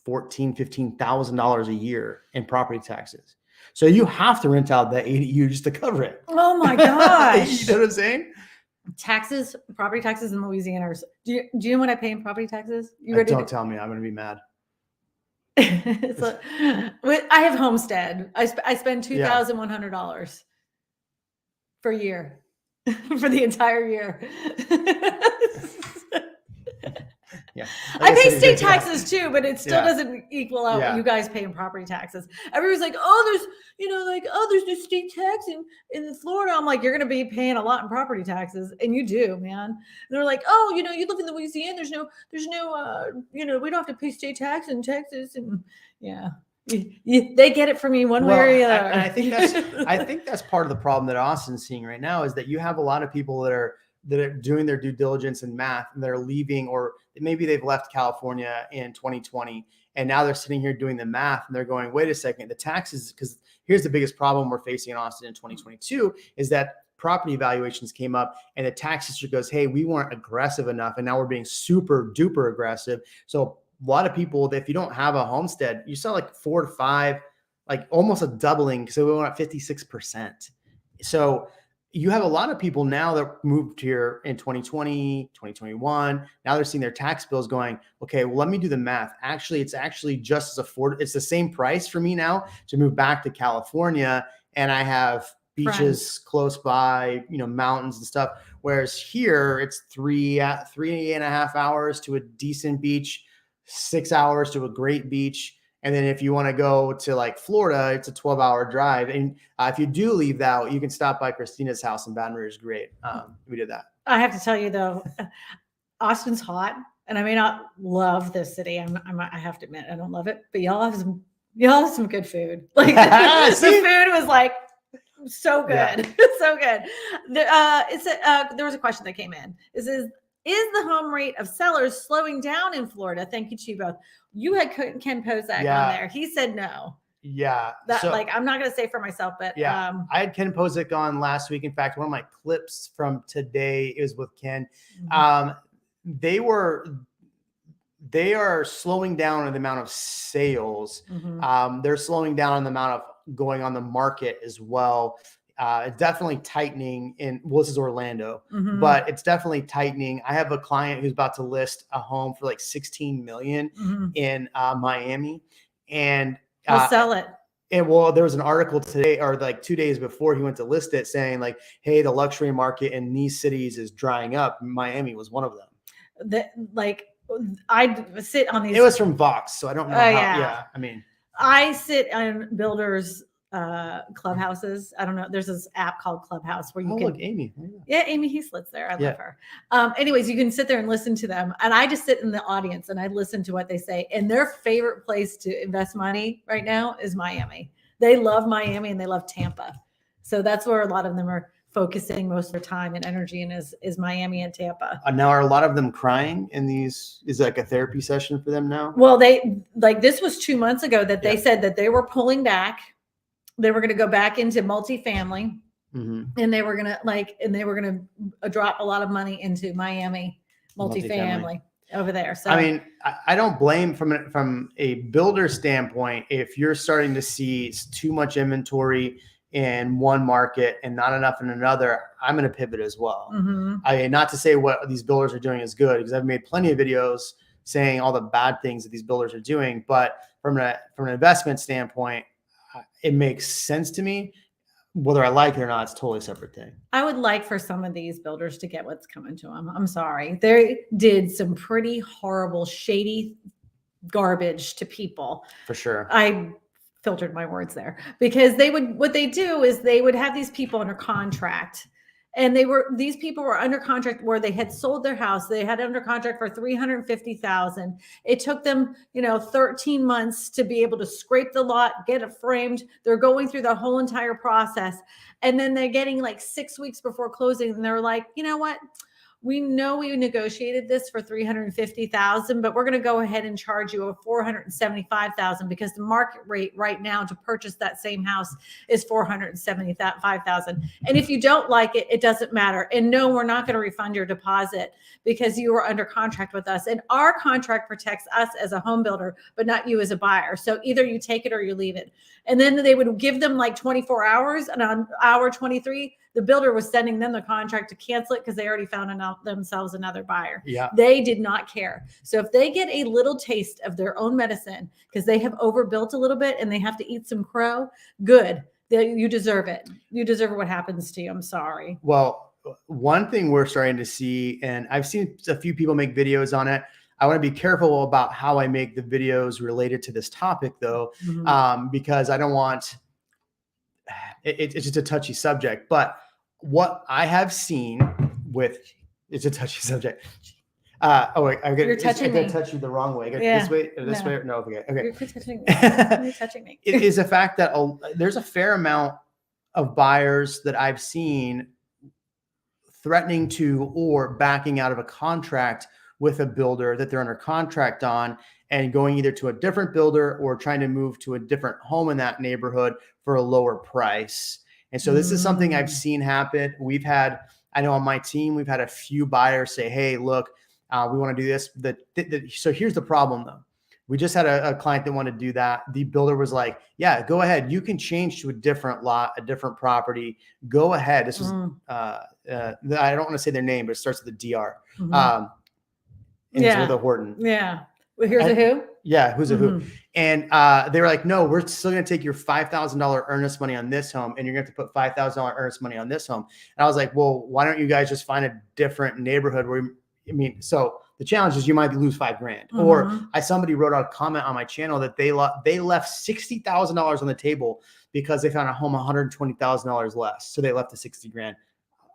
$14,000-$15,000 a year in property taxes. So you have to rent out that ADU just to cover it. Oh my gosh. You know what I'm saying? Property taxes in Louisiana are, do you know what I pay in property taxes? Don't tell me, I'm going to be mad. So, I have homestead. I spend $2,100 per year for the entire year. Yeah, I pay state taxes too, but it still doesn't equal out what Yeah. you guys pay in property taxes. Everybody's like, oh, there's no state tax in Florida. I'm like, you're going to be paying a lot in property taxes, and you do, man. And they're like, oh, you live in Louisiana. There's no, we don't have to pay state tax in Texas, and they get it from you one way or the other. And I think that's part of the problem that Austin's seeing right now, is that you have a lot of people that are doing their due diligence and math, and they're leaving, or maybe they've left California in 2020, and now they're sitting here doing the math, and they're going, wait a second, the taxes, because here's the biggest problem we're facing in Austin in 2022 is that property valuations came up, and the tax district goes, hey, we weren't aggressive enough, and now we're being super duper aggressive. So a lot of people, if you don't have a homestead, you sell like 4 to 5, like almost a doubling. So we went up 56%. So you have a lot of people now that moved here in 2020, 2021. Now they're seeing their tax bills going, okay, well, let me do the math. Actually, it's actually just as affordable. It's the same price for me now to move back to California, and I have beaches close by, mountains and stuff. Whereas here it's 3.5 hours to a decent beach, 6 hours to a great beach. And then if you want to go to like Florida, it's a 12-hour drive. And if you do leave that, you can stop by Kristina's house in Baton Rouge. Great. We did that. I have to tell you though, Austin's hot, and I may not love this city. I have to admit, I don't love it, but y'all have some good food. Like the food was like so good. Yeah. So good. There was a question that came in. It says, is the home rate of sellers slowing down in Florida? Thank you, Chibo. You had Ken Pozak on there. He said no. Yeah. I'm not going to say for myself, but I had Ken Pozak on last week. In fact, one of my clips from today is with Ken. They are slowing down on the amount of sales. They're slowing down on the amount of going on the market as well. It's definitely tightening this is Orlando, but it's definitely tightening. I have a client who's about to list a home for like 16 million in Miami, and he'll sell it. And there was an article today, or like 2 days before he went to list it, saying like, hey, the luxury market in these cities is drying up. Miami was one of them. I sit on these. It was from Vox, so I don't know how. Yeah, I mean, I sit on builders' clubhouses. I don't know. There's this app called Clubhouse where you can. Look, Amy. Yeah, Amy Heaslit's there. I love her. Anyways, you can sit there and listen to them, and I just sit in the audience and I listen to what they say. And their favorite place to invest money right now is Miami. They love Miami and they love Tampa, so that's where a lot of them are focusing most of their time and energy in is Miami and Tampa. Now, are a lot of them crying in these? Is it like a therapy session for them now? Well, this was 2 months ago that they said that they were pulling back. They were going to go back into multifamily, and they were going to drop a lot of money into Miami multifamily over there. So I mean, I don't blame from a builder standpoint if you're starting to see too much inventory in one market and not enough in another. I'm going to pivot as well. I mean, not to say what these builders are doing is good, because I've made plenty of videos saying all the bad things that these builders are doing. But from an investment standpoint, it makes sense to me. Whether I like it or not, it's a totally separate thing. I would like for some of these builders to get what's coming to them. I'm sorry. They did some pretty horrible, shady garbage to people. For sure. I filtered my words there, because what they do is they would have these people under contract, and these people were under contract where they had sold their house. They had under contract for $350,000. It took them, 13 months to be able to scrape the lot, get it framed. They're going through the whole entire process. And then they're getting like 6 weeks before closing. And they're like, you know what? We know we negotiated this for $350,000, but we're going to go ahead and charge you a $475,000 because the market rate right now to purchase that same house is $475,000. And if you don't like it, it doesn't matter. And no, we're not going to refund your deposit because you were under contract with us. And our contract protects us as a home builder, but not you as a buyer. So either you take it or you leave it. And then they would give them like 24 hours, and on hour 23, the builder was sending them the contract to cancel it because they already found themselves another buyer. Yeah. They did not care. So if they get a little taste of their own medicine because they have overbuilt a little bit and they have to eat some crow, good. You deserve it. You deserve what happens to you. I'm sorry. Well, one thing we're starting to see, and I've seen a few people make videos on it. I want to be careful about how I make the videos related to this topic, though, because I don't want it's just a touchy subject. But what I have seen it's a touchy subject. Wait, I'm going to touch you the wrong way. This way or this way? No, okay. You're touching me. You're touching me. It is a fact that there's a fair amount of buyers that I've seen threatening to or backing out of a contract with a builder that they're under contract on and going either to a different builder or trying to move to a different home in that neighborhood for a lower price. And so this is something I've seen happen. I know on my team, we've had a few buyers say, hey, look, we want to do this. So here's the problem though. We just had a client that wanted to do that. The builder was like, yeah, go ahead. You can change to a different lot, a different property. Go ahead. This was, I don't want to say their name, but it starts with a DR. And it's with a Horton. Yeah. Well, here's a who? Yeah. Who's a who? And they were like, no, we're still going to take your $5,000 earnest money on this home. And you're going to have to put $5,000 earnest money on this home. And I was like, well, why don't you guys just find a different neighborhood where, so the challenge is you might lose $5,000. Or somebody wrote out a comment on my channel that they left $60,000 on the table because they found a home $120,000 less. So they left the $60,000.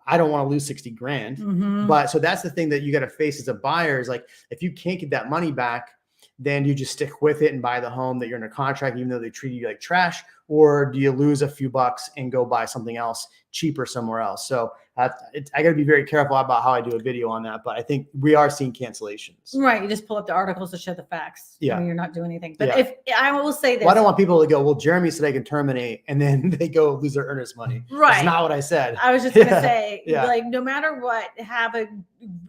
I don't want to lose $60,000. But so that's the thing that you got to face as a buyer is like, if you can't get that money back, then you just stick with it and buy the home that you're under contract, even though they treat you like trash, or do you lose a few bucks and go buy something else cheaper somewhere else? So I got to be very careful about how I do a video on that, but I think we are seeing cancellations. Right. You just pull up the articles to show the facts. Yeah. You're not doing anything. But if I will say this. Well, I don't want people to go, well, Jeremy said I can terminate, and then they go lose their earnest money. Right. That's not what I said. I was just going to say, like, no matter what, have a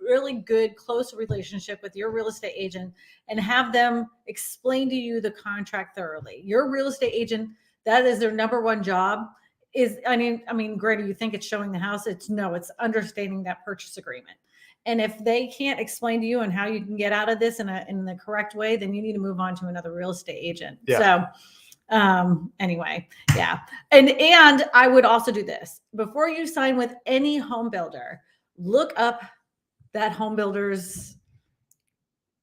really good, close relationship with your real estate agent and have them explain to you the contract thoroughly. Your real estate agent, that is their number one job. I mean, Grady, you think it's showing the house? It's understanding that purchase agreement. And if they can't explain to you and how you can get out of this in the correct way, then you need to move on to another real estate agent. Yeah. So anyway, yeah. And I would also do this before you sign with any home builder, look up that home builder's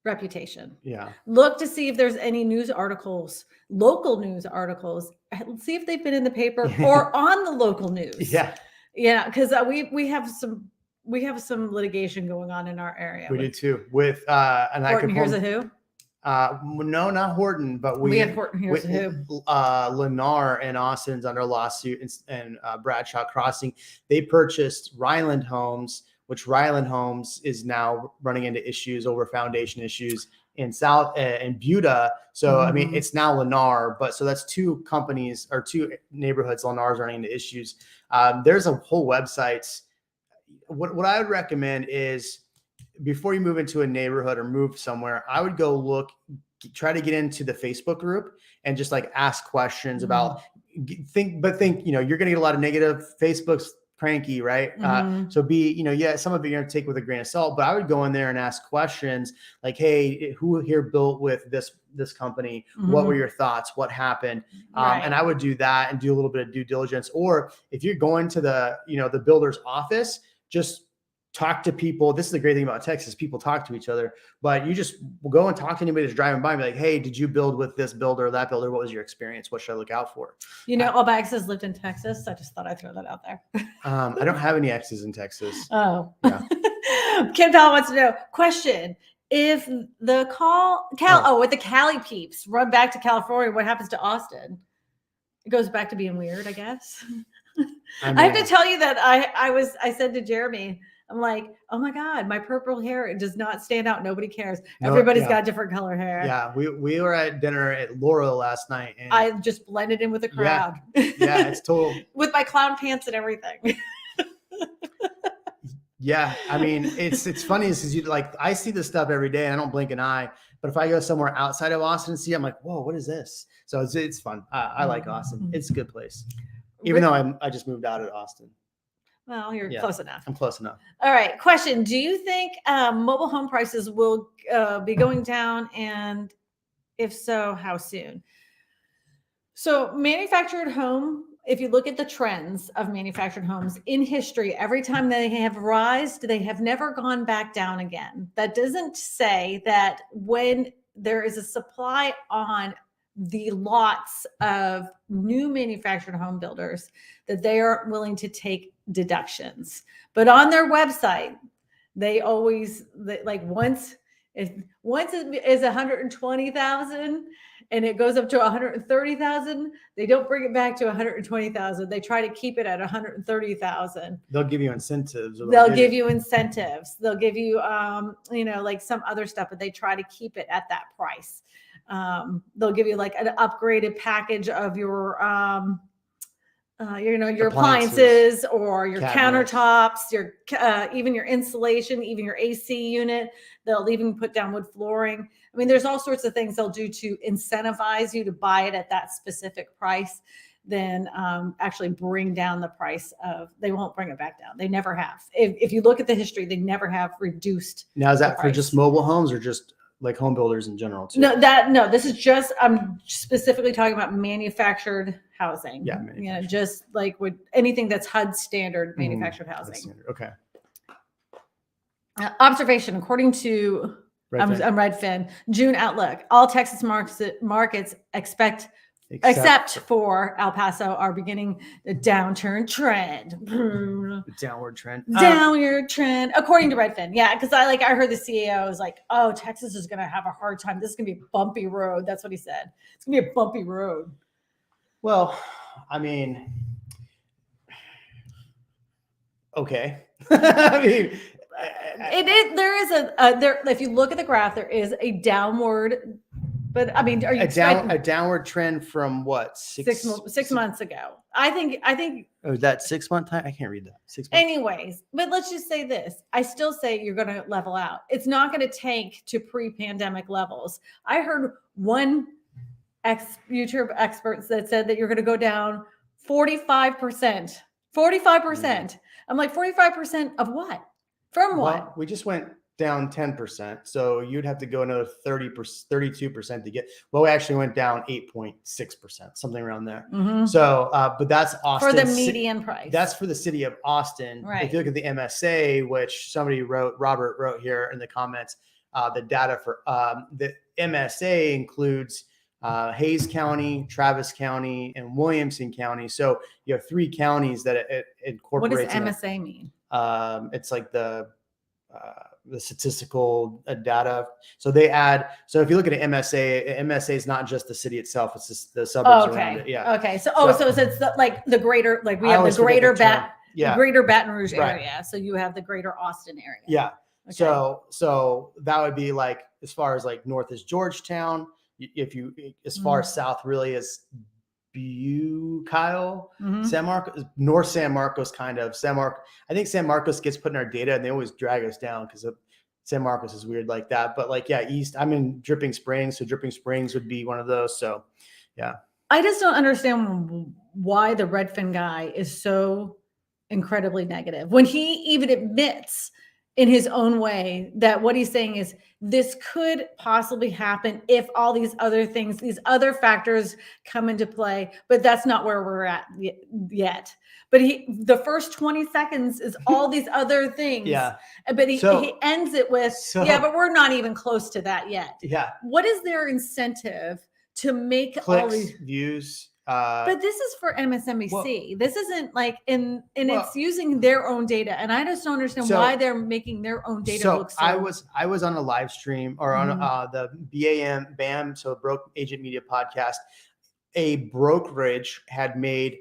reputation. Yeah. Look to see if there's any news articles, local news articles. See if they've been in the paper or on the local news. Yeah. Yeah. Because we have some litigation going on in our area. We do too. With Horton Here's a Who? No, not Horton, but we have Horton Here's a Who. Lennar and Austin's under lawsuit, and Bradshaw Crossing. They purchased Ryland Homes, which Ryland Homes is now running into issues over foundation issues in Buda. So, I mean, it's now Lennar, but so that's two companies or two neighborhoods Lennar's running into issues. There's a whole website. What I would recommend is before you move into a neighborhood or move somewhere, I would go try to get into the Facebook group and just like ask questions about think, you're going to get a lot of negative. Facebook's cranky, right? So some of it you're going to take with a grain of salt, but I would go in there and ask questions like, hey, who here built with this company? What were your thoughts? What happened? And I would do that and do a little bit of due diligence. Or if you're going to the builder's office, just talk to people. This is the great thing about Texas. People talk to each other, but you just go and talk to anybody that's driving by and be like, hey, did you build with this builder or that builder? What was your experience? What should I look out for? All my exes lived in Texas. I just thought I'd throw that out there. I don't have any exes in Texas. Oh, yeah. Kim Doll wants to know, question. If the with the Cali peeps run back to California, what happens to Austin? It goes back to being weird, I guess. I have to tell you that I said to Jeremy, I'm like, oh my God, my purple hair, it does not stand out. Nobody cares. Everybody's got different color hair. Yeah. We were at dinner at Laurel last night. And I just blended in with the crowd. Yeah, it's total. With my clown pants and everything. Yeah. I mean, it's funny is I see this stuff every day and I don't blink an eye, but if I go somewhere outside of Austin and see, I'm like, whoa, what is this? So it's fun. I like Austin. It's a good place. Even though I just moved out of Austin. Well, you're close enough. I'm close enough. All right. Question. Do you think mobile home prices will be going down? And if so, how soon? So manufactured home, if you look at the trends of manufactured homes in history, every time they have risen, they have never gone back down again. That doesn't say that when there is a supply on the lots of new manufactured home builders that they aren't willing to take deductions. But on their website, they always once it is 120,000 and it goes up to 130,000, they don't bring it back to 120,000. They try to keep it at 130,000. They'll give you incentives. They'll give you incentives. They'll give you some other stuff, but they try to keep it at that price. They'll give you like an upgraded package of your your appliances or your cabinets, countertops, your even your insulation, even your AC unit. They'll even put down wood flooring. I mean, there's all sorts of things they'll do to incentivize you to buy it at that specific price. Then actually bring down the price of. They won't bring it back down. They never have. If you look at the history, they never have reduced. Now, is that for just mobile homes or just like home builders in general too? No, this is just, I'm specifically talking about manufactured housing. Yeah. Just like with anything that's HUD standard manufactured housing. Standard. Okay. Observation, according to Redfin, June outlook, all Texas markets except for El Paso are beginning the downturn trend. Downward trend. Downward trend, according to Redfin. Yeah, because I heard the CEO was like, "Oh, Texas is going to have a hard time. This is going to be a bumpy road." That's what he said. It's going to be a bumpy road. Well, I mean, okay. I mean, it is. There is there. If you look at the graph, there is a downward. But I mean, are you a downward trend from what? Six months ago? I think. Oh, is that 6 month time? I can't read that. 6 months. Anyways, but let's just say this. I still say you're going to level out. It's not going to tank to pre-pandemic levels. I heard one YouTube experts that said that you're going to go down 45%. 45%. I'm like, 45% of what? From what? Well, we just went down 10%. So you'd have to go another 32% to get, well, we actually went down 8.6%, something around there. Mm-hmm. So, but that's Austin. For the median price. That's for the city of Austin. Right. If you look at the MSA, which Robert wrote here in the comments, the data for the MSA includes Hayes County, Travis County, and Williamson County. So you have 3 counties that it incorporates. What does MSA mean? It's like the statistical data. So they add, so if you look at an MSA is not just the city itself, it's just the suburbs around it. Yeah. Okay. So it's the greater, like we have the greater greater Baton Rouge area. Right. So you have the greater Austin area. Yeah. Okay. So that would be like, as far as like north is Georgetown. If you, as far as south really is Bucyle, San Marcos, North San Marcos, kind of. I think San Marcos gets put in our data and they always drag us down because San Marcos is weird like that. But like, yeah, east, I'm in Dripping Springs. So Dripping Springs would be one of those. So yeah. I just don't understand why the Redfin guy is so incredibly negative when he even admits in his own way, that what he's saying is this could possibly happen if all these other things, these other factors come into play, but that's not where we're at yet. But the first 20 seconds is all these other things. Yeah. But he ends it with, yeah, but we're not even close to that yet. Yeah. What is their incentive to make clicks, all these views? But this is for MSNBC. This isn't like it's using their own data, and I just don't understand why they're making their own data look so. I was on a live stream or on the BAM, so Broke Agent Media podcast. A brokerage had made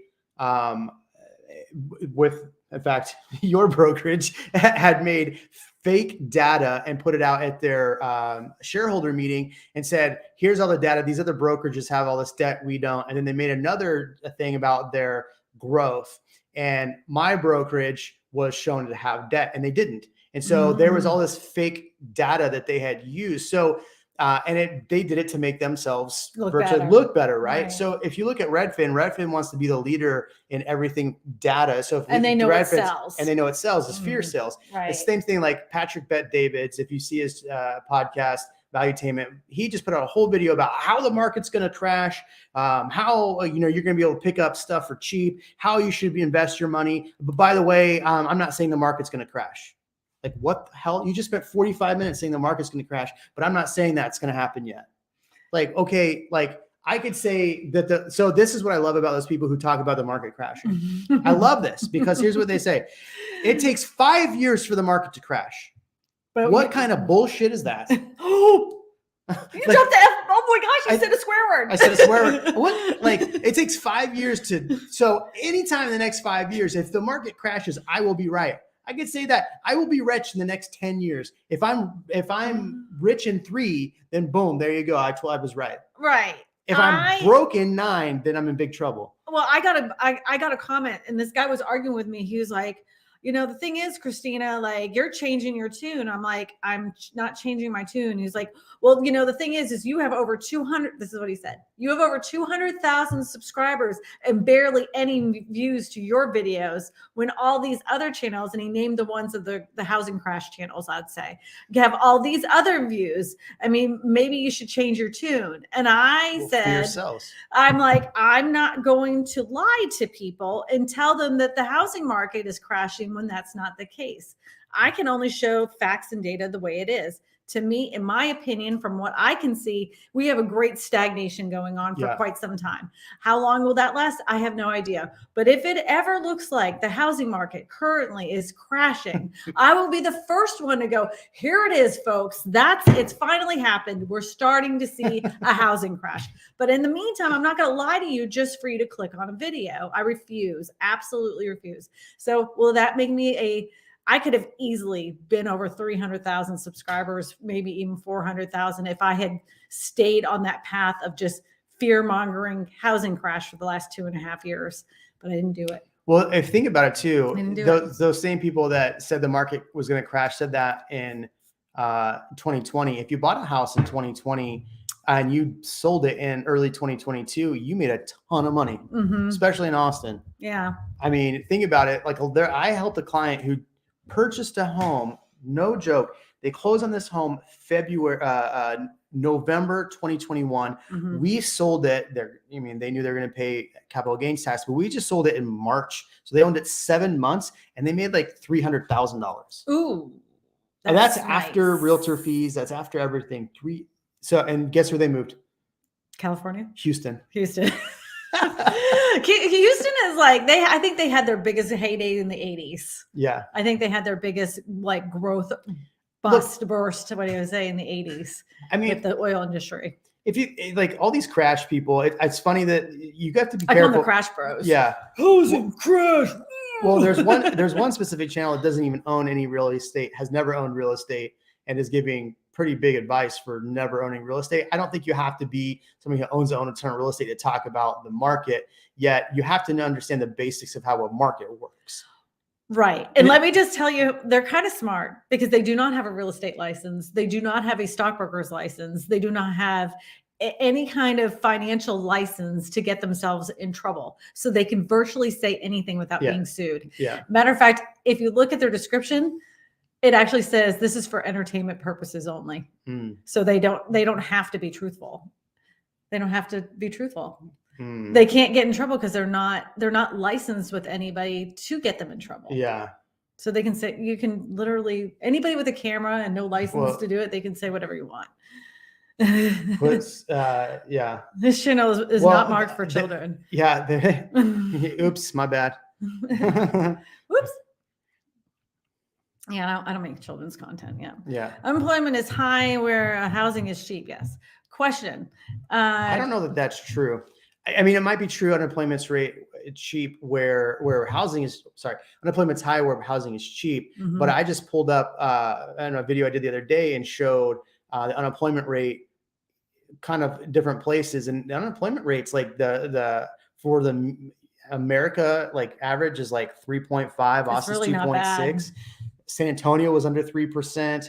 in fact, your brokerage had made fake data and put it out at their shareholder meeting and said, here's all the data. These other brokerages have all this debt. We don't. And then they made another thing about their growth. And my brokerage was shown to have debt and they didn't. And so there was all this fake data that they had used. So they did it to make themselves look better, right? So if you look at Redfin wants to be the leader in everything data. So if they know it sells. And they know it sells. It's fear sales. Right. It's the same thing like Patrick Bet-Davids. If you see his podcast, Valuetainment, he just put out a whole video about how the market's going to crash, how you're going to be able to pick up stuff for cheap, how you should invest your money. But by the way, I'm not saying the market's going to crash. Like, what the hell? You just spent 45 minutes saying the market's going to crash, but I'm not saying that's going to happen yet. Like, okay, like I could say that so this is what I love about those people who talk about the market crashing. I love this because here's what they say. It takes 5 years for the market to crash. But what kind of bullshit is that? You dropped the F. Oh my gosh, you said a swear word. I said a swear word. What? Like, it takes 5 years so anytime in the next 5 years, if the market crashes, I will be right. I could say that I will be rich in the next 10 years. If I'm rich in 3, then boom, there you go. I was right. Right. If I'm broke in 9, then I'm in big trouble. Well, I got a comment, and this guy was arguing with me. He was like, the thing is, Kristina, like, you're changing your tune. I'm like, I'm not changing my tune. He's like, well, the thing is you have over 200. This is what he said. You have over 200,000 subscribers and barely any views to your videos when all these other channels, and he named the ones of the housing crash channels, I'd say, you have all these other views. I mean, maybe you should change your tune. And I said, I'm like, I'm not going to lie to people and tell them that the housing market is crashing when that's not the case. I can only show facts and data the way it is. To me, in my opinion, from what I can see, we have a great stagnation going on for quite some time. How long will that last? I have no idea. But if it ever looks like the housing market currently is crashing, I will be the first one to go, here it is, folks. It's finally happened. We're starting to see a housing crash. But in the meantime, I'm not going to lie to you just for you to click on a video. I refuse, absolutely refuse. So will that make me I could have easily been over 300,000 subscribers, maybe even 400,000 if I had stayed on that path of just fear-mongering housing crash for the last 2.5 years, but I didn't do it. Well, if you think about it too, those same people that said the market was going to crash said that in 2020. If you bought a house in 2020 and you sold it in early 2022, you made a ton of money, especially in Austin. Yeah. I mean, think about it. Like I helped a client who purchased a home, no joke. They closed on this home November 2021. We sold it. They knew they were going to pay capital gains tax, but we just sold it in March. So they owned it 7 months and they made like $300,000. Ooh. And that's after realtor fees. That's after everything. And guess where they moved? California? Houston. Houston is like I think they had their biggest heyday in the 80s. Yeah. I think they had their biggest like growth burst, what do you say, in the 80s. I mean, with the oil industry. If you like all these crash people, it's funny that you got to be careful. I call them the crash bros. Yeah. Housing crash. Well, there's one specific channel that doesn't even own any real estate, has never owned real estate, and is giving pretty big advice for never owning real estate. I don't think you have to be somebody who owns a ton of real estate to talk about the market, yet you have to understand the basics of how a market works. Right. And let me just tell you, they're kind of smart because they do not have a real estate license. They do not have a stockbroker's license. They do not have any kind of financial license to get themselves in trouble. So they can virtually say anything without being sued. Yeah. Matter of fact, if you look at their description, It actually says this is for entertainment purposes only. So they don't have to be truthful. They don't have to be truthful. They can't get in trouble because they're not licensed with anybody to get them in trouble. Yeah. So they can say, you can literally, anybody with a camera and no license to do it, they can say whatever you want. Yeah. This channel is not marked for children. Oops, my bad. Whoops. Yeah, I don't make children's content. Yeah. Unemployment is high where housing is cheap. Yes. Question. I don't know that that's true. I mean, it might be true. Unemployment's rate cheap where housing is. Sorry, unemployment's high where housing is cheap. But I just pulled up a video I did the other day and showed the unemployment rate kind of different places, and the unemployment rates like for the America like average is like 3.5. Austin's really 2.6. San Antonio was under 3%.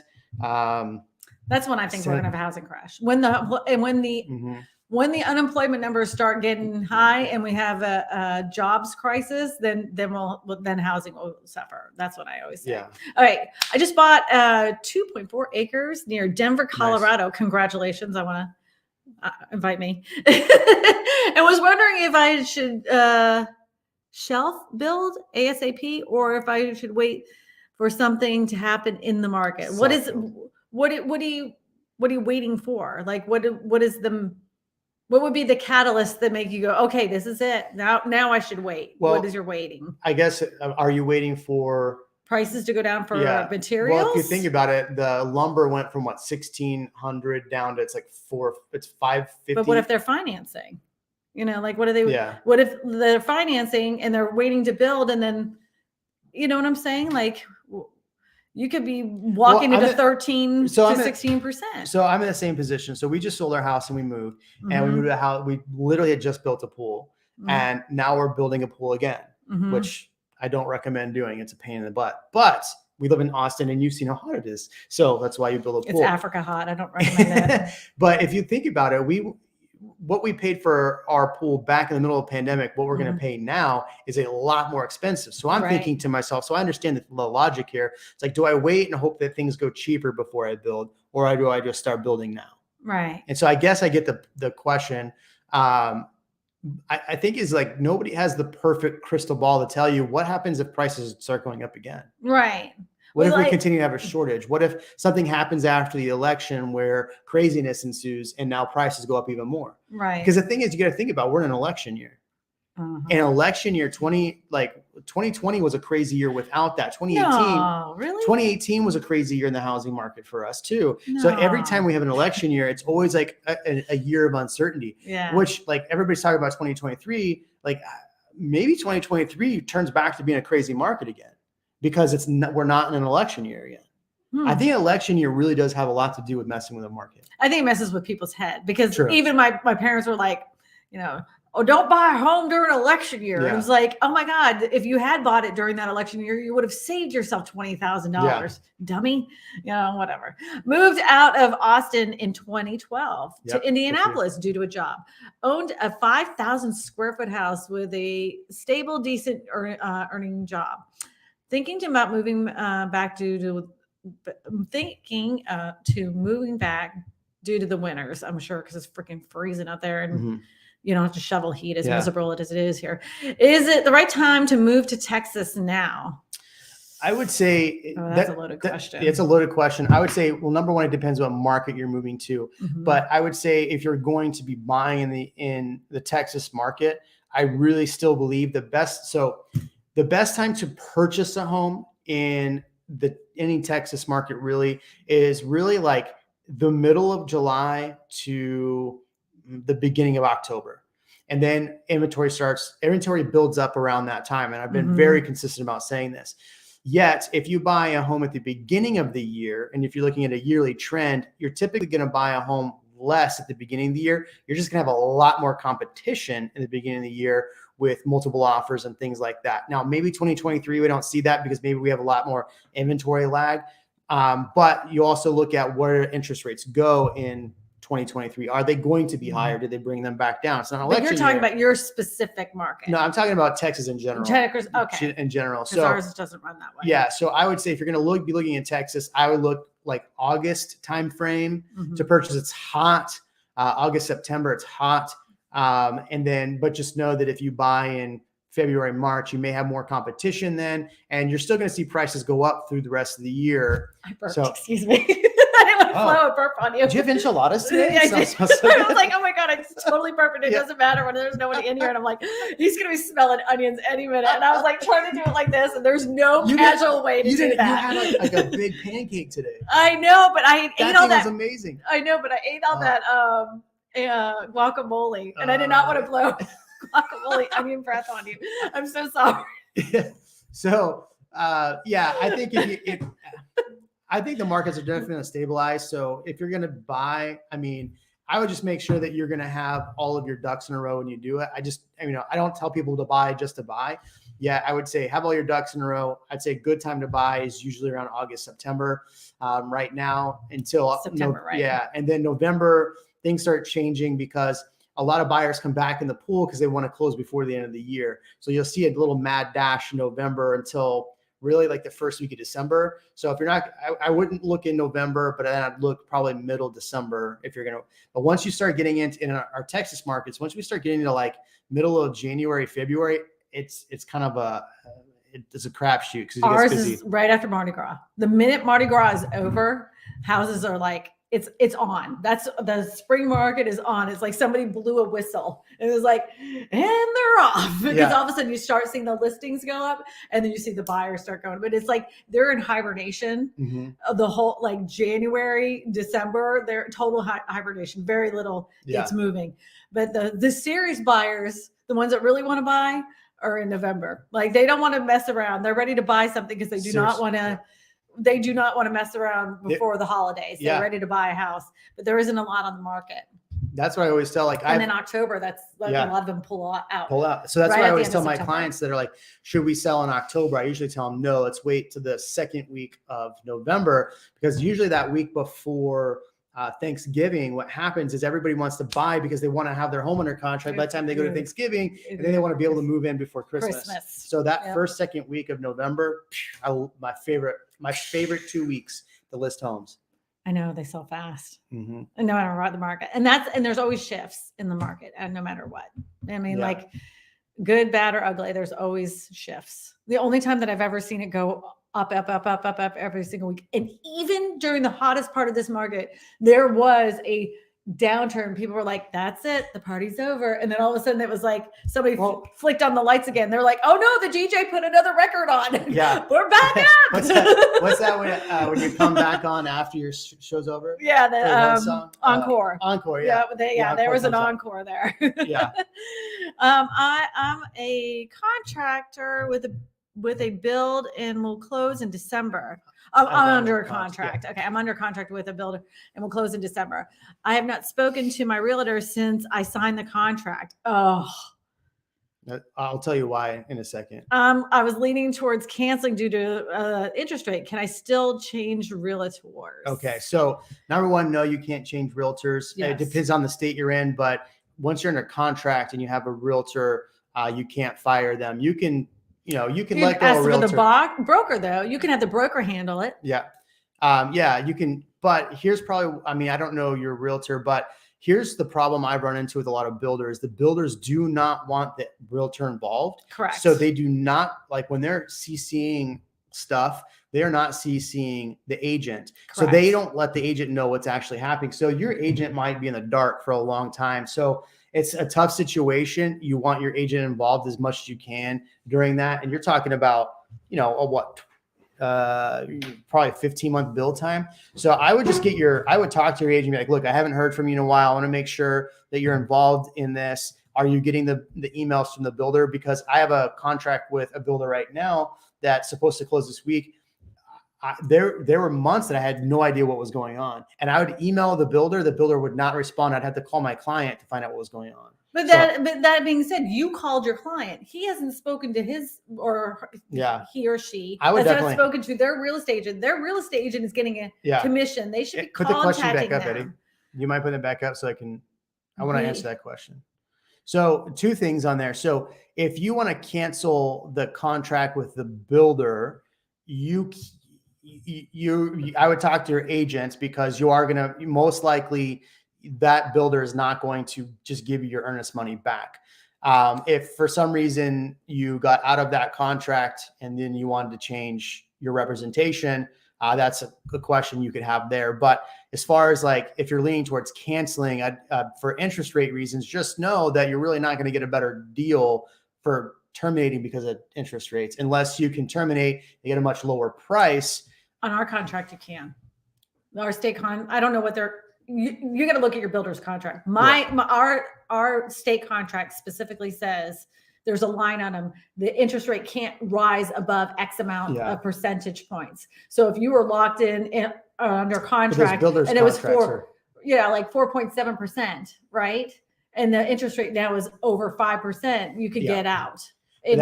That's when I think we're gonna have a housing crash. When the unemployment numbers start getting high and we have a jobs crisis, then housing will suffer. That's what I always say. Yeah. All right. I just bought 2.4 acres near Denver, Colorado. Nice. Congratulations. I want to invite me. I was wondering if I should shelf build ASAP or if I should wait for something to happen in the market. What are you waiting for? Like what would be the catalyst that make you go, okay, this is it. Now I should wait. Well, what is your waiting? I guess, are you waiting for prices to go down for materials? Well, if you think about it, the lumber went from 1,600 down to it's 550. But what if they're financing? Like what are they? Yeah. What if they're financing and they're waiting to build and then, you know what I'm saying? Like you could be walking into 13 to 16%. So I'm in the same position. So we just sold our house and we moved, and we moved to a house. We literally had just built a pool, and now we're building a pool again, which I don't recommend doing. It's a pain in the butt. But we live in Austin, and you've seen how hot it is. So that's why you build a pool. It's Africa hot. I don't recommend it. But if you think about it, what we paid for our pool back in the middle of the pandemic, what we're going to pay now is a lot more expensive. So I'm thinking to myself, so I understand the logic here. It's like, do I wait and hope that things go cheaper before I build, or do I just start building now? Right. And so I guess I get the question. I think is like, nobody has the perfect crystal ball to tell you what happens if prices start going up again. Right. What if we continue to have a shortage? What if something happens after the election where craziness ensues and now prices go up even more? Right. Because the thing is, you got to think about, we're in an election year. An election year, 2020 was a crazy year without that. 2018 was a crazy year in the housing market for us too. No. So every time we have an election year, it's always like a year of uncertainty. Yeah. Which like everybody's talking about 2023, like maybe 2023 turns back to being a crazy market again. Because we're not in an election year yet. I think election year really does have a lot to do with messing with the market. I think it messes with people's head because even my parents were like, oh, don't buy a home during election year. Yeah. It was like, oh my God, if you had bought it during that election year, you would have saved yourself $20,000, dummy, whatever. Moved out of Austin in 2012 to Indianapolis due to a job. Owned a 5,000 square foot house with a stable, decent earning job. Thinking about moving back due to moving back due to the winters. I'm sure because it's freaking freezing out there, and you don't have to shovel heat as miserable as it is here. Is it the right time to move to Texas now? I would say that's a loaded question. It's a loaded question. I would say, well, number one, it depends what market you're moving to. But I would say if you're going to be buying in the Texas market, I really still believe the best time to purchase a home in any Texas market really is really like the middle of July to the beginning of October. And then inventory builds up around that time. And I've been very consistent about saying this. Yet, if you buy a home at the beginning of the year, and if you're looking at a yearly trend, you're typically going to buy a home less at the beginning of the year. You're just going to have a lot more competition in the beginning of the year with multiple offers and things like that. Now, maybe 2023, we don't see that because maybe we have a lot more inventory lag. But you also look at where interest rates go in 2023? Are they going to be higher? Did they bring them back down? It's not an But election you're talking year. about your specific market. No, I'm talking about Texas in general. Okay. In general. Because So ours doesn't run that way. yeah. So I would say if you're going to be looking in Texas, I would look like August timeframe to purchase. It's hot. August, September, it's hot. But just know that if you buy in February, March, you may have more competition then, and you're still going to see prices go up through the rest of the year. I burped, So, excuse me. I didn't want to blow a burp on you. Did you have enchiladas today? Yeah, I did. Sounds so I was good. like, oh my God, I totally burped. It Yeah. doesn't matter when there's nobody in here. And I'm like, he's going to be smelling onions any minute. And I was like trying to do it like this. And there's no casual way to do that. You had like a big pancake today. I know, but I ate all that. Was amazing. I know, but I ate all that guacamole. And I did not want to blow guacamole onion breath on you. I'm so sorry. So, I think I think the markets are definitely going to stabilize. So if you're going to buy, I would just make sure that you're going to have all of your ducks in a row when you do it. I don't tell people to buy just to buy. Yeah, I would say have all your ducks in a row. I'd say a good time to buy is usually around August, September. Right now until September, right? Yeah, and then November things start changing because a lot of buyers come back in the pool because they want to close before the end of the year. So you'll see a little mad dash in November until really like the first week of December. So if you're not, I wouldn't look in November, but then I'd look probably middle December if you're going to. But once you start getting in our Texas markets, once we start getting into like middle of January, February, it's kind of it's a crapshoot because ours is right after Mardi Gras. The minute Mardi Gras is over, houses are like, it's on. That's the spring market is on. It's like somebody blew a whistle. It was like, and they're off because all of a sudden you start seeing the listings go up and then you see the buyers start going. But it's like they're in hibernation. The whole like January, December, they're total hibernation. Very little it's moving. But the serious buyers, the ones that really want to buy, are in November. Like they don't want to mess around. They're ready to buy something because they do not want to. They do not want to mess around before the holidays. They're ready to buy a house, but there isn't a lot on the market. That's what I always tell. And then October, that's like a lot of them pull out. So that's why I always tell my clients that are like, should we sell in October? I usually tell them, no, let's wait to the second week of November, because usually that week before Thanksgiving, what happens is everybody wants to buy because they want to have their home under contract by the time they go to Thanksgiving, and then they want to be able to move in before Christmas. So that second week of November, my favorite 2 weeks to list homes. I know they sell fast, and no matter what the market, and there's always shifts in the market, and no matter what, like good, bad, or ugly, there's always shifts. The only time that I've ever seen it go up every single week, and even during the hottest part of this market, there was a downturn. People were like, that's it, the party's over. And then all of a sudden it was like somebody flicked on the lights again. They're like, oh no, the DJ put another record on. Yeah. We're back up. What's that when you come back on after your show's over? Yeah, the encore. Encore, there was an encore there. Yeah. I'm a contractor with a build and will close in December. I'm under contract. Yeah. Okay. I'm under contract with a builder and will close in December. I have not spoken to my realtor since I signed the contract. Oh, I'll tell you why in a second. I was leaning towards canceling due to interest rate. Can I still change realtors? Okay. So number one, no, you can't change realtors. Yes. It depends on the state you're in, but once you're under contract and you have a realtor, you can't fire them. You can let go of a realtor. The broker, though, you can have the broker handle it. Yeah. You can, but here's probably, I don't know your realtor, but here's the problem I've run into with a lot of builders. The builders do not want the realtor involved. Correct. So they do not, like when they're CCing stuff, they're not CCing the agent. Correct. So they don't let the agent know what's actually happening. So your agent might be in the dark for a long time. So it's a tough situation. You want your agent involved as much as you can during that. And you're talking about, probably 15-month build time. So I would just I would talk to your agent and be like, look, I haven't heard from you in a while. I want to make sure that you're involved in this. Are you getting the emails from the builder? Because I have a contract with a builder right now that's supposed to close this week. There were months that I had no idea what was going on. And I would email the builder. The builder would not respond. I'd have to call my client to find out what was going on. But that being said, you called your client. He hasn't spoken to his he or she has not spoken to their real estate agent. Their real estate agent is getting a commission. They should be contacting them. you mind putting it back up so I want to answer that question. So 2 things on there. So if you want to cancel the contract with the builder, I would talk to your agents, because you are going to most likely, that builder is not going to just give you your earnest money back. If for some reason you got out of that contract and then you wanted to change your representation, that's a question you could have there. But as far as like, if you're leaning towards canceling for interest rate reasons, just know that you're really not going to get a better deal for terminating because of interest rates, unless you can terminate and get a much lower price. On our contract, you can. Our state I don't know what you got to look at your builder's contract. Our state contract specifically says there's a line on them. The interest rate can't rise above X amount of percentage points. So if you were locked in under contract and it was like 4.7%, right? And the interest rate now is over 5%, you could get out in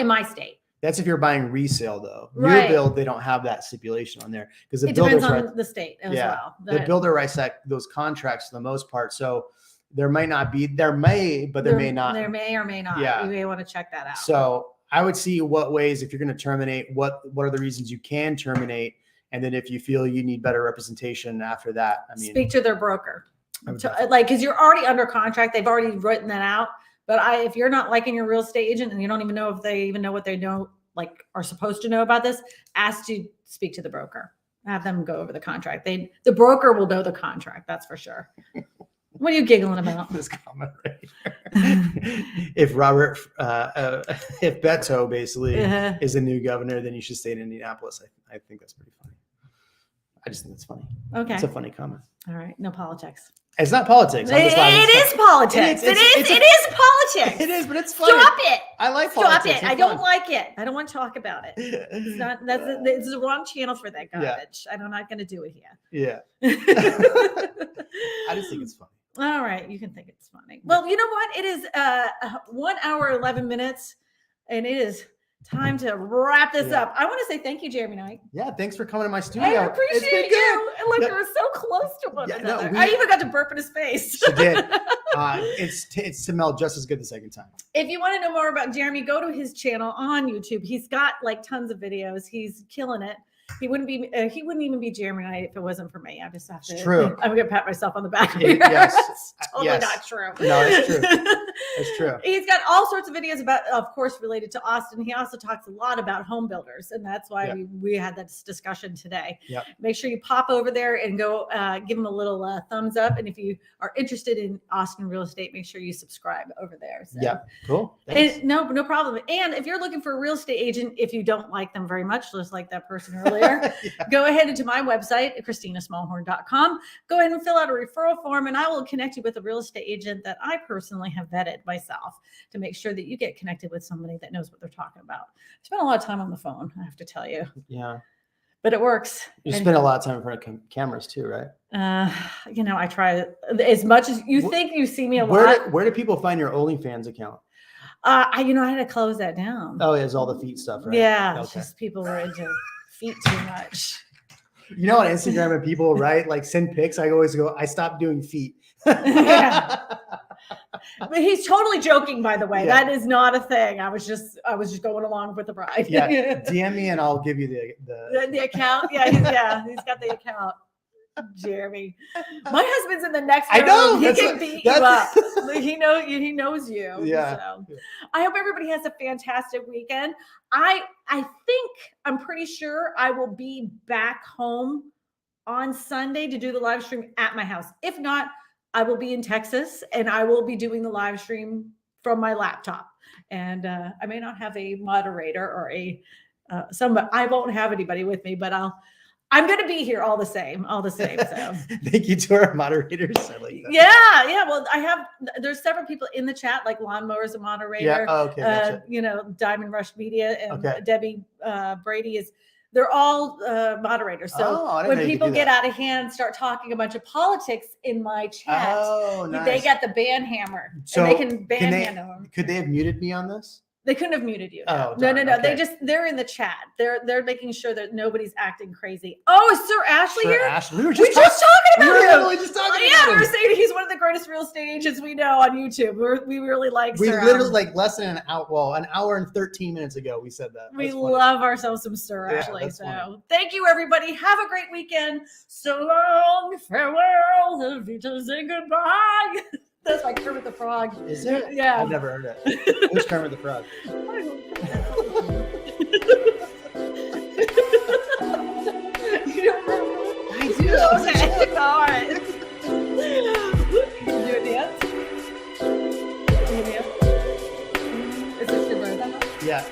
my state. That's if you're buying resale, though. Right. New build, they don't have that stipulation on there, because the it builders depends on the state as well. The builder writes those contracts for the most part. So there may not be, there may not. There may or may not. Yeah. You may want to check that out. So I would see what ways, if you're going to terminate, what are the reasons you can terminate, and then if you feel you need better representation after that, I mean, speak to their broker. Because you're already under contract, they've already written that out. But if you're not liking your real estate agent and you don't even know if they even know what they know, like are supposed to know about this, ask to speak to the broker. Have them go over the contract. The broker will know the contract. That's for sure. What are you giggling about? This comment right here. If Beto basically is a new governor, then you should stay in Indianapolis. I think that's pretty funny. I just think it's funny. Okay. It's a funny comment. All right. No politics. It's not politics. It is politics. It is politics. It is, but it's funny. Stop it. I like politics. Stop it. I don't like it. I don't want to talk about it. It's not. It's the wrong channel for that garbage. I'm not going to do it here. Yeah. I just think it's funny. All right. You can think it's funny. Well, you know what? It is 1 hour, 11 minutes, and it is time to wrap this up. I want to say thank you, Jeremy Knight. Yeah, thanks for coming to my studio. I appreciate you. And look, we're so close to one another. I even got to burp in his face. She did. It smelled just as good the second time. If you want to know more about Jeremy, go to his channel on YouTube. He's got like tons of videos. He's killing it. He wouldn't even be Jeremy Knight if it wasn't for me. I just have to. It's true. I'm gonna pat myself on the back. Yes. It's totally not true. No, it's true. It's true. He's got all sorts of videos about, of course, related to Austin. He also talks a lot about home builders, and that's why we had this discussion today. Yep. Make sure you pop over there and go give him a little thumbs up. And if you are interested in Austin real estate, make sure you subscribe over there. So. Yeah, cool. No problem. And if you're looking for a real estate agent, if you don't like them very much, just like that person earlier, go ahead into my website, KristinaSmallhorn.com. Go ahead and fill out a referral form, and I will connect you with a real estate agent that I personally have vetted myself to make sure that you get connected with somebody that knows what they're talking about. I spent a lot of time on the phone, I have to tell you. Yeah. But it works. You spend a lot of time in front of cameras too, right? I try as much as you think you see me a lot. Where do people find your OnlyFans account? I had to close that down. Oh, it's all the feet stuff, right? Yeah. Okay. Just people were into feet too much. You know, on Instagram, when people send pics, I always go, I stopped doing feet. Yeah. But he's totally joking, by the way. Yeah. That is not a thing. I was just going along with the ride. Yeah. DM me and I'll give you the account. Yeah, he's got the account. Jeremy, my husband's in the next room. I know he can beat you up. He knows you. Yeah. So. I hope everybody has a fantastic weekend. I'm pretty sure I will be back home on Sunday to do the live stream at my house. If not, I will be in Texas and I will be doing the live stream from my laptop. And I may not have a moderator or somebody. I won't have anybody with me, but I'm going to be here all the same. So thank you to our moderators. I like that. Yeah. Well, there's several people in the chat, like Lawnmower's a moderator. Yeah. Oh, okay. Gotcha. Diamond Rush Media and Debbie Brady they're all moderators. So when people get out of hand, start talking a bunch of politics in my chat, nice. They got the ban hammer. So and they can ban them. Could they have muted me on this? They couldn't have muted you. Oh, no. Okay. They're in the chat. They're making sure that nobody's acting crazy. Oh, is Sir Ashley here? Ashley. We were just talking about him. We were just talking about him. We greatest real estate agents we know on YouTube. We really like We Sir literally Adam. like less than an hour and 13 minutes ago we said that. We That's funny. love ourselves some Sir Yeah, Ashley. that's So funny. thank you, everybody. Have a great weekend. So long, farewell, Auf Wiedersehen, goodbye. That's my Kermit the Frog. Is it? Yeah. I've never heard it. Who's Kermit the Frog? You don't remember? I do. Okay, all right. Can you do a dance? Can you dance? Is this your birthday? Yeah,